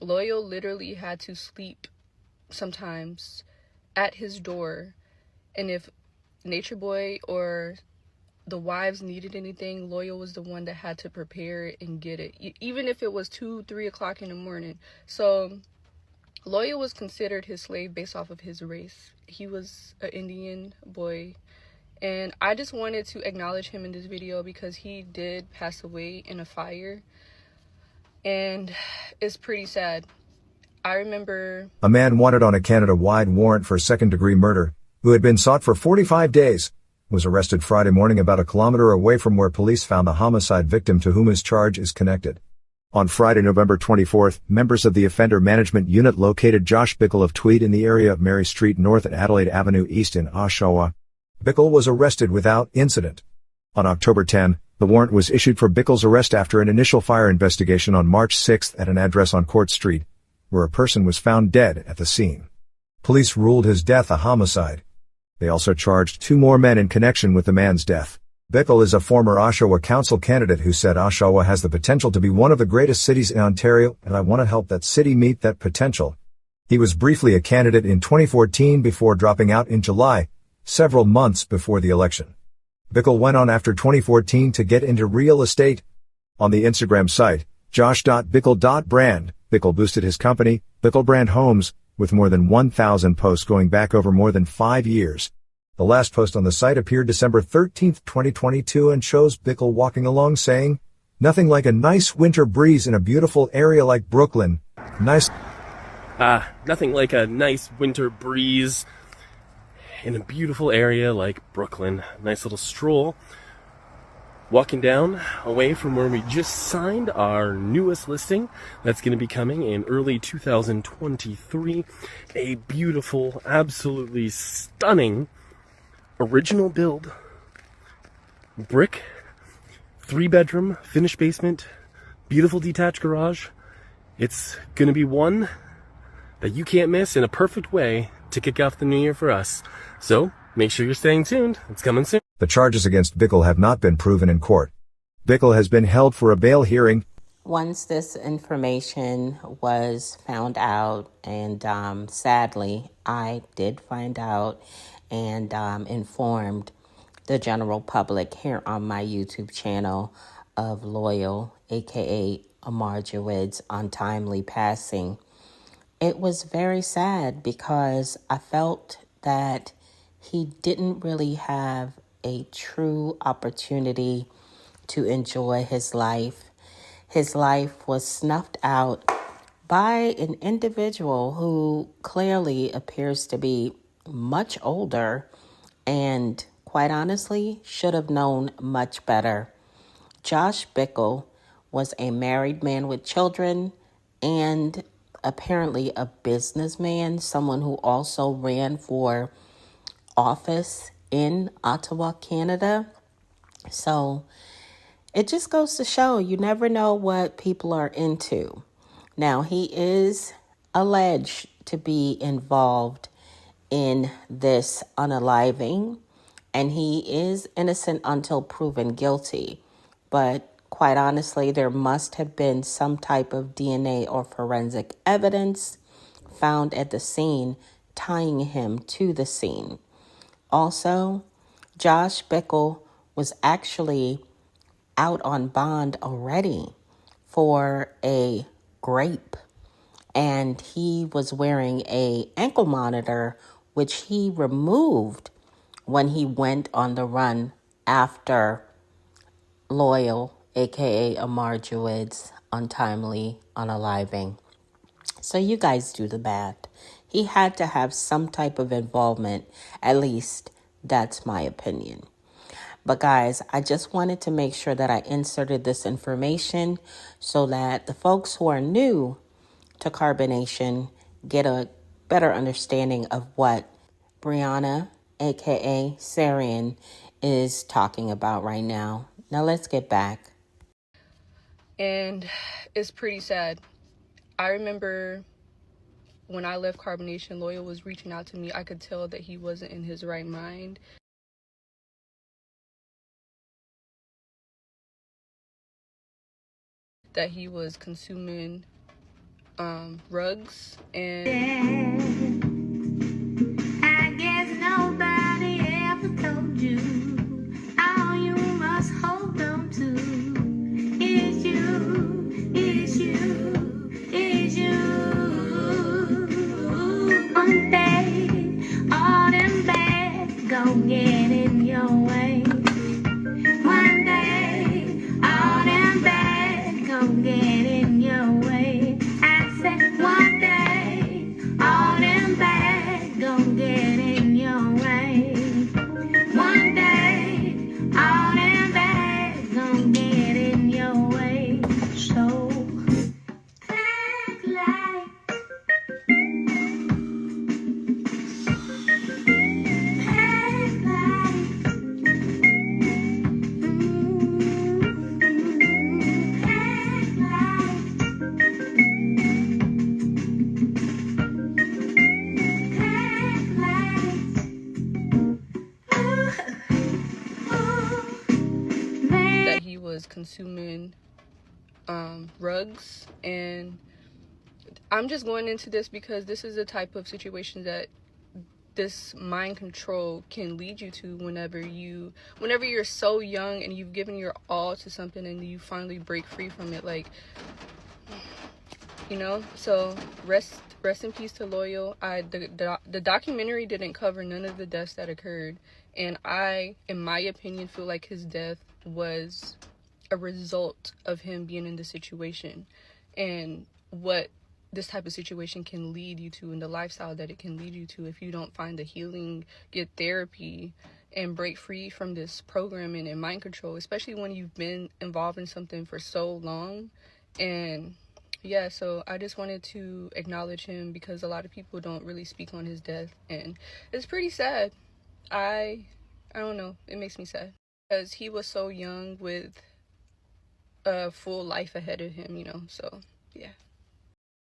Loyal literally had to sleep sometimes at his door, and if Nature Boy or the wives needed anything, Loyal was the one that had to prepare it and get it, even if it was 2-3 o'clock in the morning. So Loyal was considered his slave based off of his race. He was an Indian boy, and I just wanted to acknowledge him in this video because he did pass away in a fire, and it's pretty sad. I remember a man wanted on a Canada-wide warrant for second-degree murder, who had been sought for 45 days, was arrested Friday morning about a kilometer away from where police found the homicide victim to whom his charge is connected. On Friday, November 24th, members of the Offender Management Unit located Josh Bickle of Tweed in the area of Mary Street North at Adelaide Avenue East in Oshawa. Bickle was arrested without incident. On October 10, the warrant was issued for Bickle's arrest after an initial fire investigation on March 6 at an address on Court Street, where a person was found dead at the scene. Police ruled his death a homicide. They also charged 2 more men in connection with the man's death. Bickle is a former Oshawa Council candidate who said Oshawa has the potential to be one of the greatest cities in Ontario, and I want to help that city meet that potential. He was briefly a candidate in 2014 before dropping out in July, several months before the election. Bickle went on after 2014 to get into real estate. On the Instagram site, josh.bickle.brand, Bickle boosted his company, Bickle Brand Homes, with more than 1,000 posts going back over more than 5 years. The last post on the site appeared December 13, 2022 and shows Bickle walking along saying, "Nothing like a nice winter breeze in a beautiful area like Brooklyn. Nothing like a nice winter breeze in a beautiful area like Brooklyn. Nice little stroll. Walking down away from where we just signed our newest listing that's going to be coming in early 2023. A beautiful, absolutely stunning, original build, brick, 3-bedroom, finished basement, beautiful detached garage. It's going to be one that you can't miss in a perfect way to kick off the new year for us. So make sure you're staying tuned. It's coming soon. The charges against Bickle have not been proven in court. Bickle has been held for a bail hearing. Once this information was found out, and sadly, I did find out and informed the general public here on my YouTube channel of Loyal, aka Amar Jawied's untimely passing. It was very sad because I felt that he didn't really have a true opportunity to enjoy his life. His life was snuffed out by an individual who clearly appears to be much older and, quite honestly, should have known much better. Josh Bickle was a married man with children and apparently a businessman, someone who also ran for office in Ottawa, Canada. So it just goes to show you never know what people are into. Now, he is alleged to be involved in this unaliving, and he is innocent until proven guilty. But quite honestly, there must have been some type of DNA or forensic evidence found at the scene tying him to the scene. Also, Josh Bickle was actually out on bond already for a grape, and he was wearing a ankle monitor, which he removed when he went on the run after Loyal, aka Amar Jawied's untimely unaliving. So you guys do the math. He had to have some type of involvement. At least that's my opinion. But guys, I just wanted to make sure that I inserted this information so that the folks who are new to carbonation get a better understanding of what Brianna, aka Sarian, is talking about right now. Now let's get back. And it's pretty sad. I remember when I left carbonation, Loyal was reaching out to me. I could tell that he wasn't in his right mind. That he was consuming rugs, and I guess nobody ever told you all you must hold on to is you, is you, is you. One day, all them bad gon' get in your way. One day, all them bad gon' get in your way. I said one day, all them consuming rugs. And I'm just going into this because this is the type of situation that this mind control can lead you to whenever you're so young and you've given your all to something and you finally break free from it, like, you know. So rest in peace to Loyal. The documentary didn't cover none of the deaths that occurred, and I, in my opinion, feel like his death was a result of him being in the situation and what this type of situation can lead you to, and the lifestyle that it can lead you to if you don't find the healing, get therapy, and break free from this programming and mind control, especially when you've been involved in something for so long. And yeah, so I just wanted to acknowledge him because a lot of people don't really speak on his death, and it's pretty sad. I don't know, it makes me sad because he was so young with a full life ahead of him, you know. So yeah.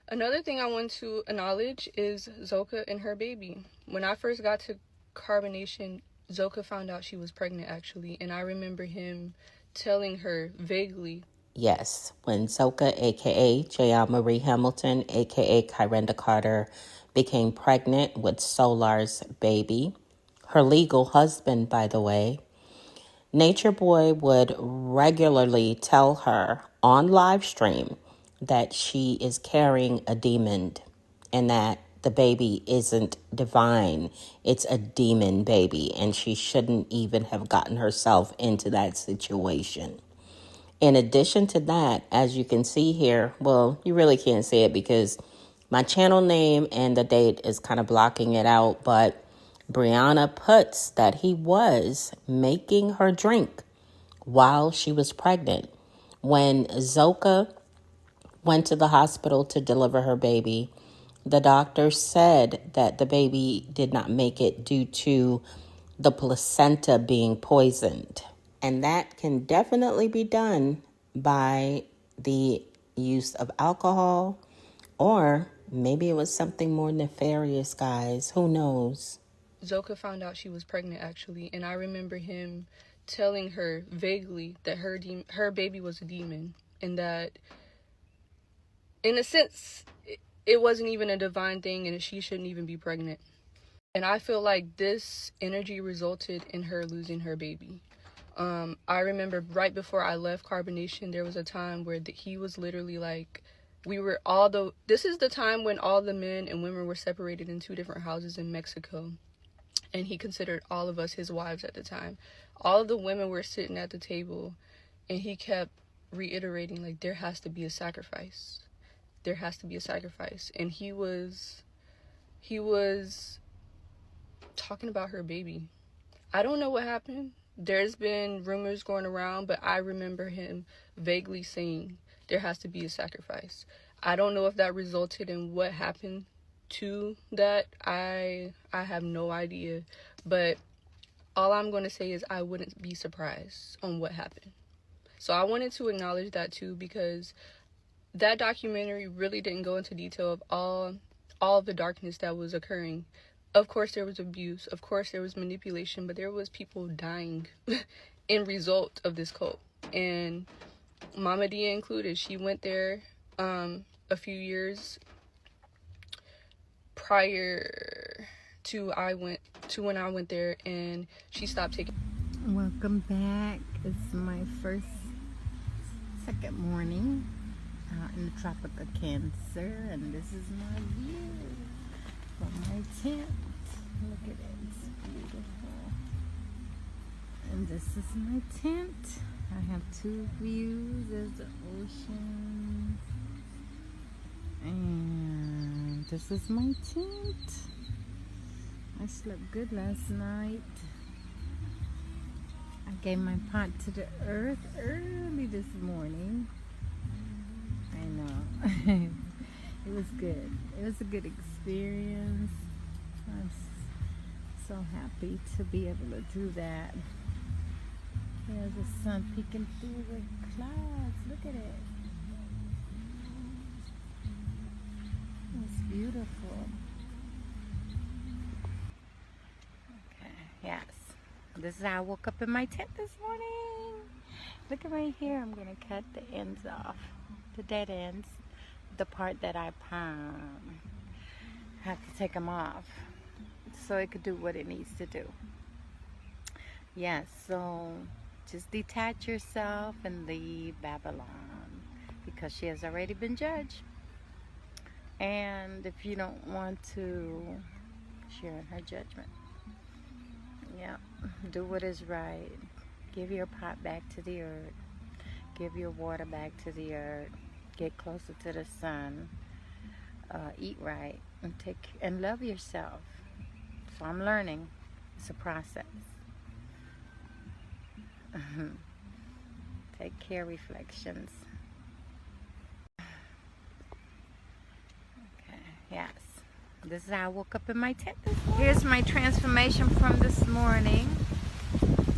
Another thing I want to acknowledge is Zoka and her baby. When I first got to Carbonation, Zoka found out she was pregnant, actually, and I remember him telling her vaguely. Yes, when Zoka, a.k.a. J.R. Marie Hamilton, a.k.a. Kyrenda Carter, became pregnant with Solar's baby, her legal husband, by the way, Nature Boy would regularly tell her on live stream that she is carrying a demon and that the baby isn't divine. It's a demon baby, and she shouldn't even have gotten herself into that situation. In addition to that, as you can see here, well, you really can't see it because my channel name and the date is kind of blocking it out, but Brianna puts that he was making her drink while she was pregnant. When Zoka went to the hospital to deliver her baby, the doctor said that the baby did not make it due to the placenta being poisoned. And that can definitely be done by the use of alcohol, or maybe it was something more nefarious, guys. Who knows? Zoka found out she was pregnant, actually, and I remember him telling her vaguely that her baby was a demon, and that in a sense it wasn't even a divine thing and she shouldn't even be pregnant. And I feel like this energy resulted in her losing her baby. I remember right before I left Carbonation, there was a time where he was literally like, this is the time when all the men and women were separated in 2 different houses in Mexico. And he considered all of us his wives at the time. All of the women were sitting at the table, and he kept reiterating, like, there has to be a sacrifice. There has to be a sacrifice. And he was talking about her baby. I don't know what happened. There's been rumors going around, but I remember him vaguely saying there has to be a sacrifice. I don't know if that resulted in what happened to that. I have no idea, but all I'm going to say is I wouldn't be surprised on what happened. So I wanted to acknowledge that too, because that documentary really didn't go into detail of all of the darkness that was occurring. Of course there was abuse, of course there was manipulation, but there was people dying in result of this cult. And Mama Dia included. She went there a few years prior to when I went there, and she stopped taking. Welcome back. It's my second morning in the Tropic of Cancer, and this is my view from my tent. Look at it, it's beautiful. And this is my tent. I have 2 views. There's the ocean, and this is my tent. I slept good last night. I gave my pot to the earth early this morning. I know. It was good. It was a good experience. I'm so happy to be able to do that. There's the sun peeking through the clouds. Look at it. It's beautiful. Okay, yes. This is how I woke up in my tent this morning. Look at right here. I'm going to cut the ends off, the dead ends, the part that I have to take them off so it could do what it needs to do. Yes, so just detach yourself and leave Babylon because she has already been judged. And if you don't want to share in her judgment, yeah, do what is right. Give your pot back to the earth. Give your water back to the earth. Get closer to the sun. Eat right and love yourself. So I'm learning. It's a process. Take care reflections. Okay, yes. This is how I woke up in my tent this morning. Here's my transformation from this morning.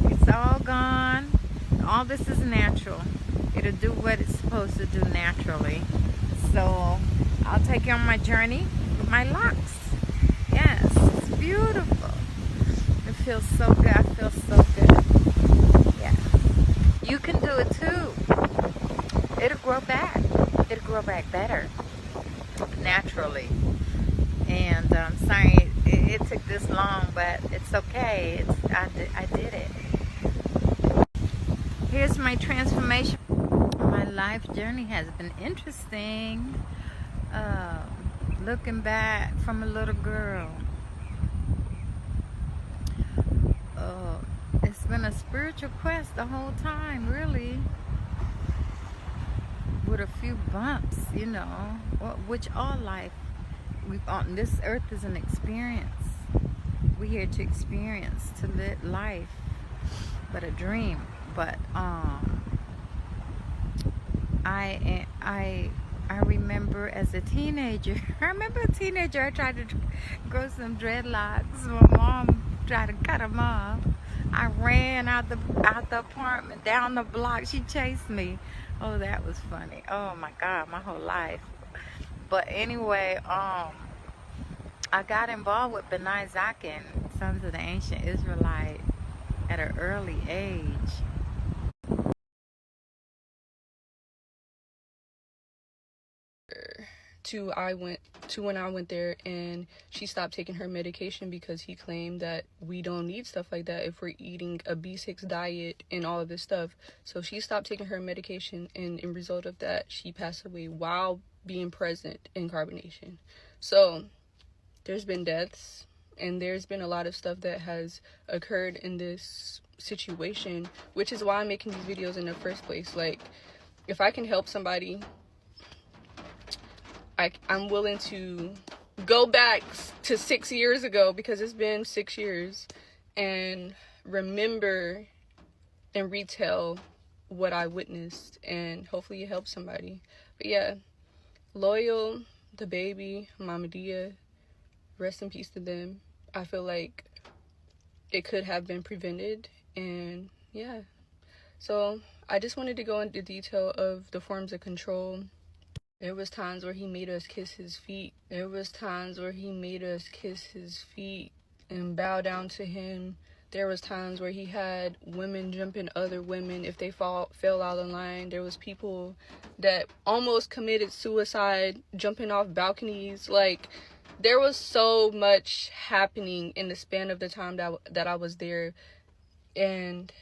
It's all gone. All this is natural. It'll do what it's supposed to do naturally. So I'll take you on my journey with my locks. Yes, it's beautiful. It feels so good. I feel so good. Yeah. You can do it too. It'll grow back. It'll grow back better. Naturally. And I'm sorry it took this long, but it's okay. I did it. Here's my transformation. My life journey has been interesting. Looking back from a little girl. It's been a spiritual quest the whole time, really. With a few bumps, you know, which all life. On this earth is an experience. We're here to experience, to live life, but a dream. But I remember as a teenager. I tried to grow some dreadlocks. My mom tried to cut them off. I ran out the apartment, down the block. She chased me. Oh, that was funny. Oh my God, my whole life. But anyway, I got involved with Benai Zakin, Sons of the Ancient Israelite, at an early age. When I went there and she stopped taking her medication because he claimed that we don't need stuff like that if we're eating a B6 diet and all of this stuff. So she stopped taking her medication, and in result of that, she passed away while being present in carbonation. So there's been deaths, and there's been a lot of stuff that has occurred in this situation, which is why I'm making these videos in the first place. Like, if I can help somebody, I'm willing to go back to 6 years ago, because it's been 6 years, and remember and retell what I witnessed, and hopefully it helps somebody. But yeah, Loyal, the baby, Mama Medaya, rest in peace to them. I feel like it could have been prevented, and yeah. So I just wanted to go into detail of the forms of control. There was times where he made us kiss his feet. There was times where he made us kiss his feet and bow down to him. There was times where he had women jumping other women if they fell out of line. There was people that almost committed suicide jumping off balconies. Like, there was so much happening in the span of the time that I was there. And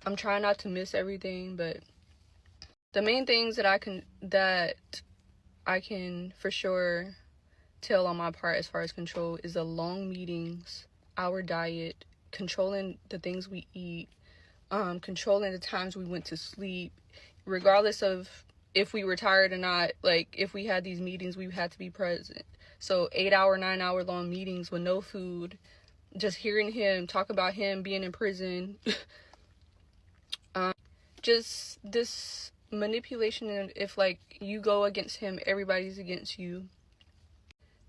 I'm trying not to miss everything, but the main things that I can for sure tell on my part as far as control is the long meetings, our diet, controlling the things we eat, controlling the times we went to sleep, regardless of if we were tired or not. Like, if we had these meetings, we had to be present. So 8-hour, 9-hour long meetings with no food, just hearing him talk about him being in prison. Just this manipulation, and if like you go against him, everybody's against you.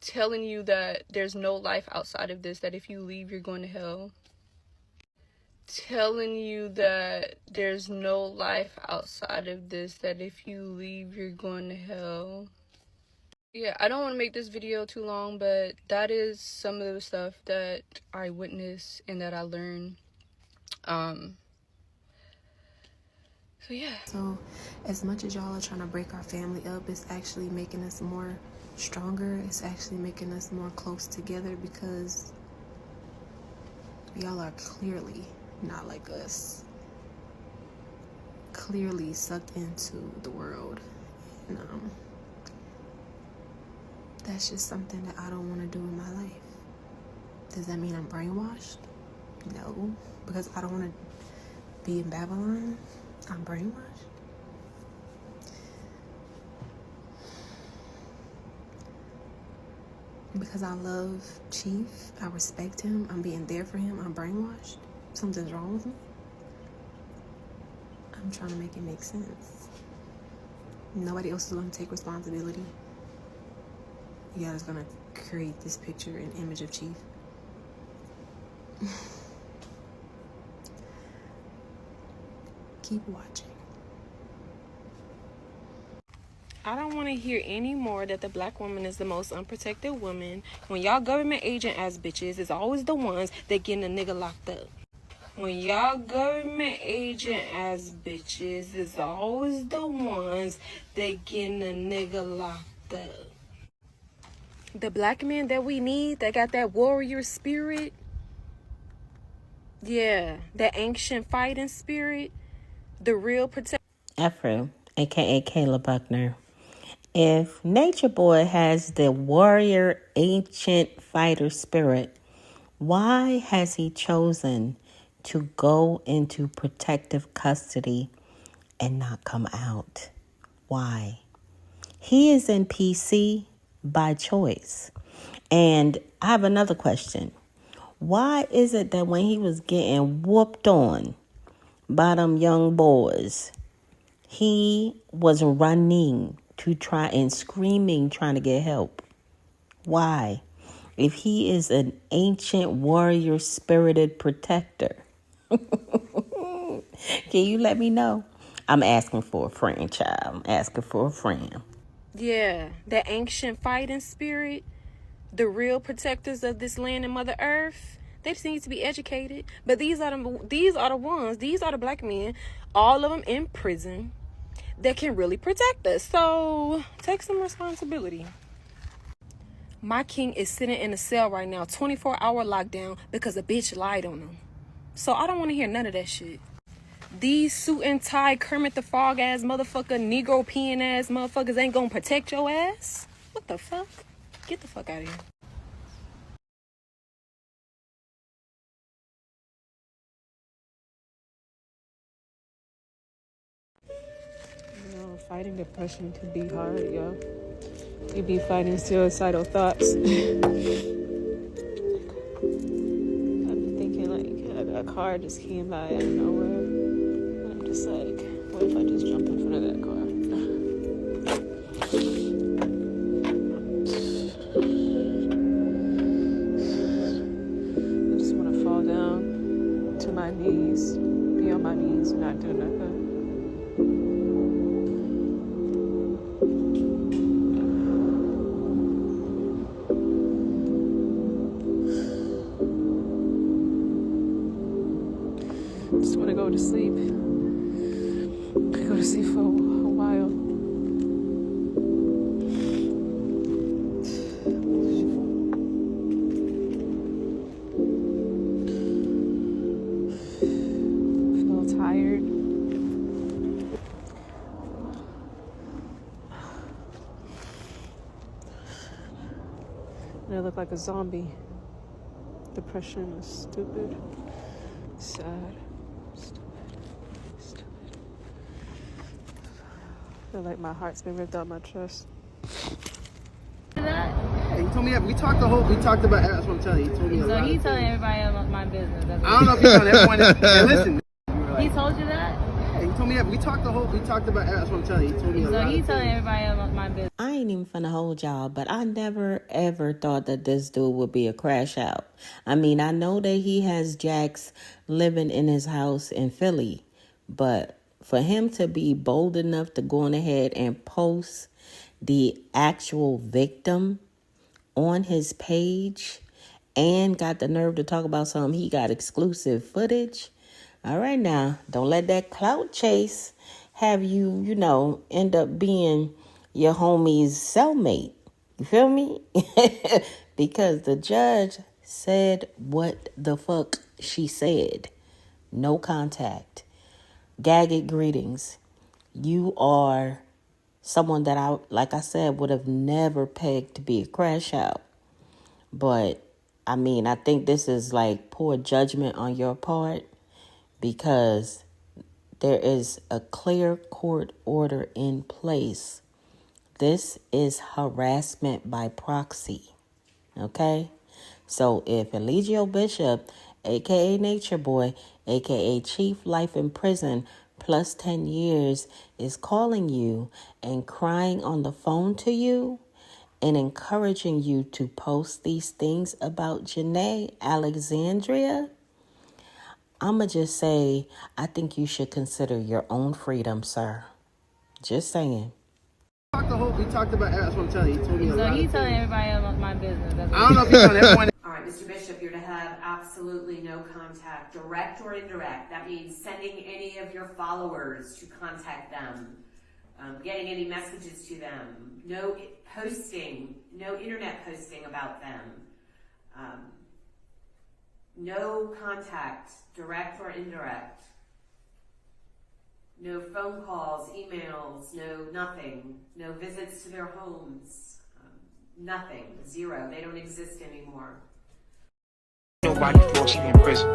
Telling you that there's no life outside of this, that if you leave, you're going to hell. Telling you that there's no life outside of this, that if you leave, you're going to hell. Yeah, I don't want to make this video too long, but that is some of the stuff that I witnessed and that I learned. So yeah. So as much as y'all are trying to break our family up, it's actually making us more stronger. It's actually making us more close together because y'all are clearly not like us. Clearly sucked into the world. And that's just something that I don't want to do in my life. Does that mean I'm brainwashed? No, because I don't want to be in Babylon. I'm brainwashed. Because I love Chief, I respect him, I'm being there for him, I'm brainwashed. Something's wrong with me. I'm trying to make it make sense. Nobody else is going to take responsibility. You guys are going to create this picture and image of Chief. Keep watching. I don't want to hear any more that the black woman is the most unprotected woman. When y'all government agent ass bitches is always the ones that getting a nigga locked up. When y'all government agent ass bitches is always the ones that getting a nigga locked up. The black men that we need that got that warrior spirit. Yeah, that ancient fighting spirit. The real protect. Ephraim, aka Kayla Buckner. If Nature Boy has the warrior ancient fighter spirit, why has he chosen to go into protective custody and not come out? Why? He is in PC by choice. And I have another question. Why is it that when he was getting whooped on by them young boys, he was running to try and screaming, trying to get help? Why? If he is an ancient warrior spirited protector, can you let me know? I'm asking for a friend, child. I'm asking for a friend. Yeah, that ancient fighting spirit. The real protectors of this land and Mother Earth. They just need to be educated. But these are the black men, all of them in prison, that can really protect us. So take some responsibility. My king is sitting in a cell right now, 24-hour lockdown, because a bitch lied on him. So I don't want to hear none of that shit. These suit and tie Kermit the Frog ass motherfucker, Negro peeing ass motherfuckers ain't gonna protect your ass? What the fuck? Get the fuck out of here. You know, fighting depression can be hard, yo. You be fighting suicidal thoughts. I've been thinking, like, a car just came by out of nowhere. And I'm just like, what if I just jump in front of that car? I just want to fall down to my knees, be on my knees, and not do nothing. Just want to go to sleep. I could go to sleep for a while. I feel tired. And I look like a zombie. Depression is stupid, sad. I feel like my heart's been ripped out my chest. Yeah, he told me that. We talked about that's what I'm telling you. He told me So he's telling everybody about my business. I don't know if he's telling everyone that. Hey, listen. He told you that? Yeah, he told me that. We talked about that's what I'm telling you. He told me So he's telling everybody about my business. I ain't even finna hold y'all, but I never ever thought that this dude would be a crash out. I mean, I know that he has Jax living in his house in Philly, but for him to be bold enough to go on ahead and post the actual victim on his page and got the nerve to talk about something, he got exclusive footage All right now, don't let that clout chase have you, end up being your homie's cellmate. You feel me? Because the judge said what the fuck she said. No contact. Gagged greetings. You are someone that like I said, would have never pegged to be a crash out. But, I think this is like poor judgment on your part because there is a clear court order in place. This is harassment by proxy. Okay? So if Eligio Bishop, a.k.a. Nature Boy, a.k.a. Chief Life in Prison, plus 10 years, is calling you and crying on the phone to you and encouraging you to post these things about Janae Alexandria, I'ma just say, I think you should consider your own freedom, sir. Just saying. We talked about, that's what I'm telling you. He told me a lot he's of telling things. everybody about my business. I don't know if he's telling everyone. All right, Mr. Bishop, you're to have absolutely no contact, direct or indirect. That means sending any of your followers to contact them, getting any messages to them, no posting, no internet posting about them, no contact, direct or indirect. No phone calls, emails, no nothing, no visits to their homes, nothing, zero. They don't exist anymore. Nobody forced me in prison.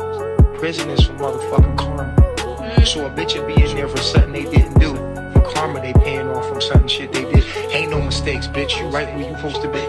Prison is for motherfucking karma. So a bitch would be in there for something they didn't do. For karma, they paying off from something shit they did. Ain't no mistakes, bitch. You right where you supposed to be.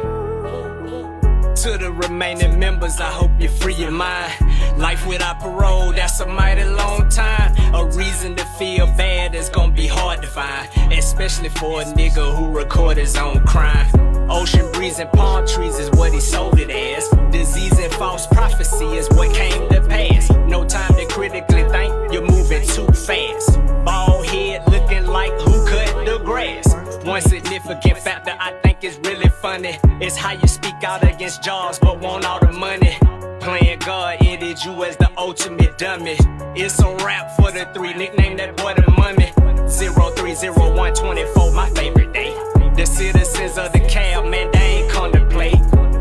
To the remaining members, I hope you're free your mind. Life without parole, that's a mighty long time. A reason to feel bad is gonna be hard to find, especially for a nigga who record his own crime. Ocean breeze and palm trees is what he sold it as. Disease and false prophecy is what came to pass. No time to critically think, you're moving too fast. Bald head looking like who cut the grass. One significant factor I think is really funny is how you speak out against Jaws but want all the money. Playing God ended you as the ultimate dummy. It's a rap for the three, nickname that boy the mummy. 030124, my favorite day. The citizens of the cab, man, they ain't come to play.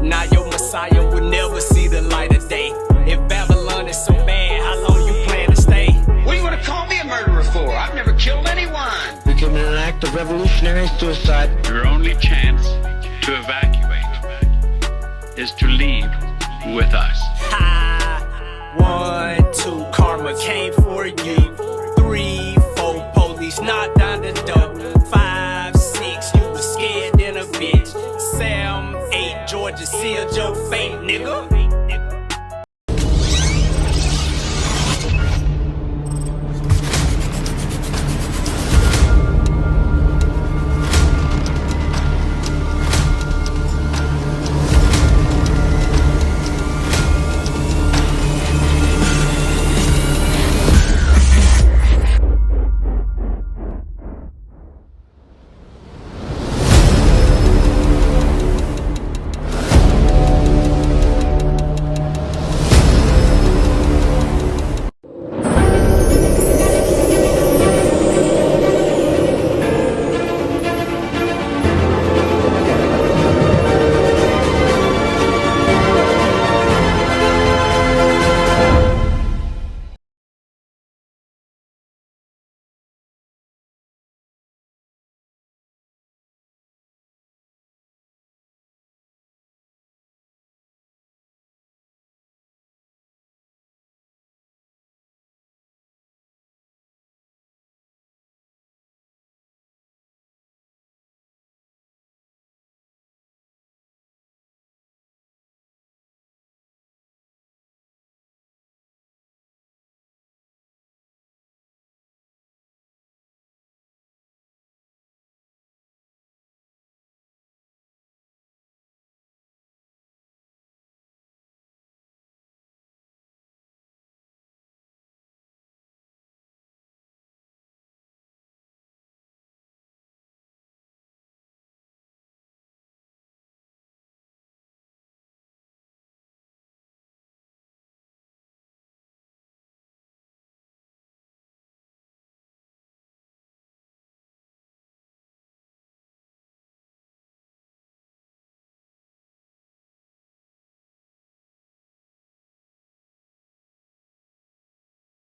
Now your Messiah will never see the light of day. If Babylon is so bad, how long you plan to stay? What do you want to call me a murderer for? I've never killed anyone. We committed an act of revolutionary suicide. Your only chance to evacuate is to leave with us. Ha! 1, 2, karma came for you. 3, 4, police knocked down the door. 5, 6, you was scared in a bitch. 7, 8, Georgia sealed your fate, nigga.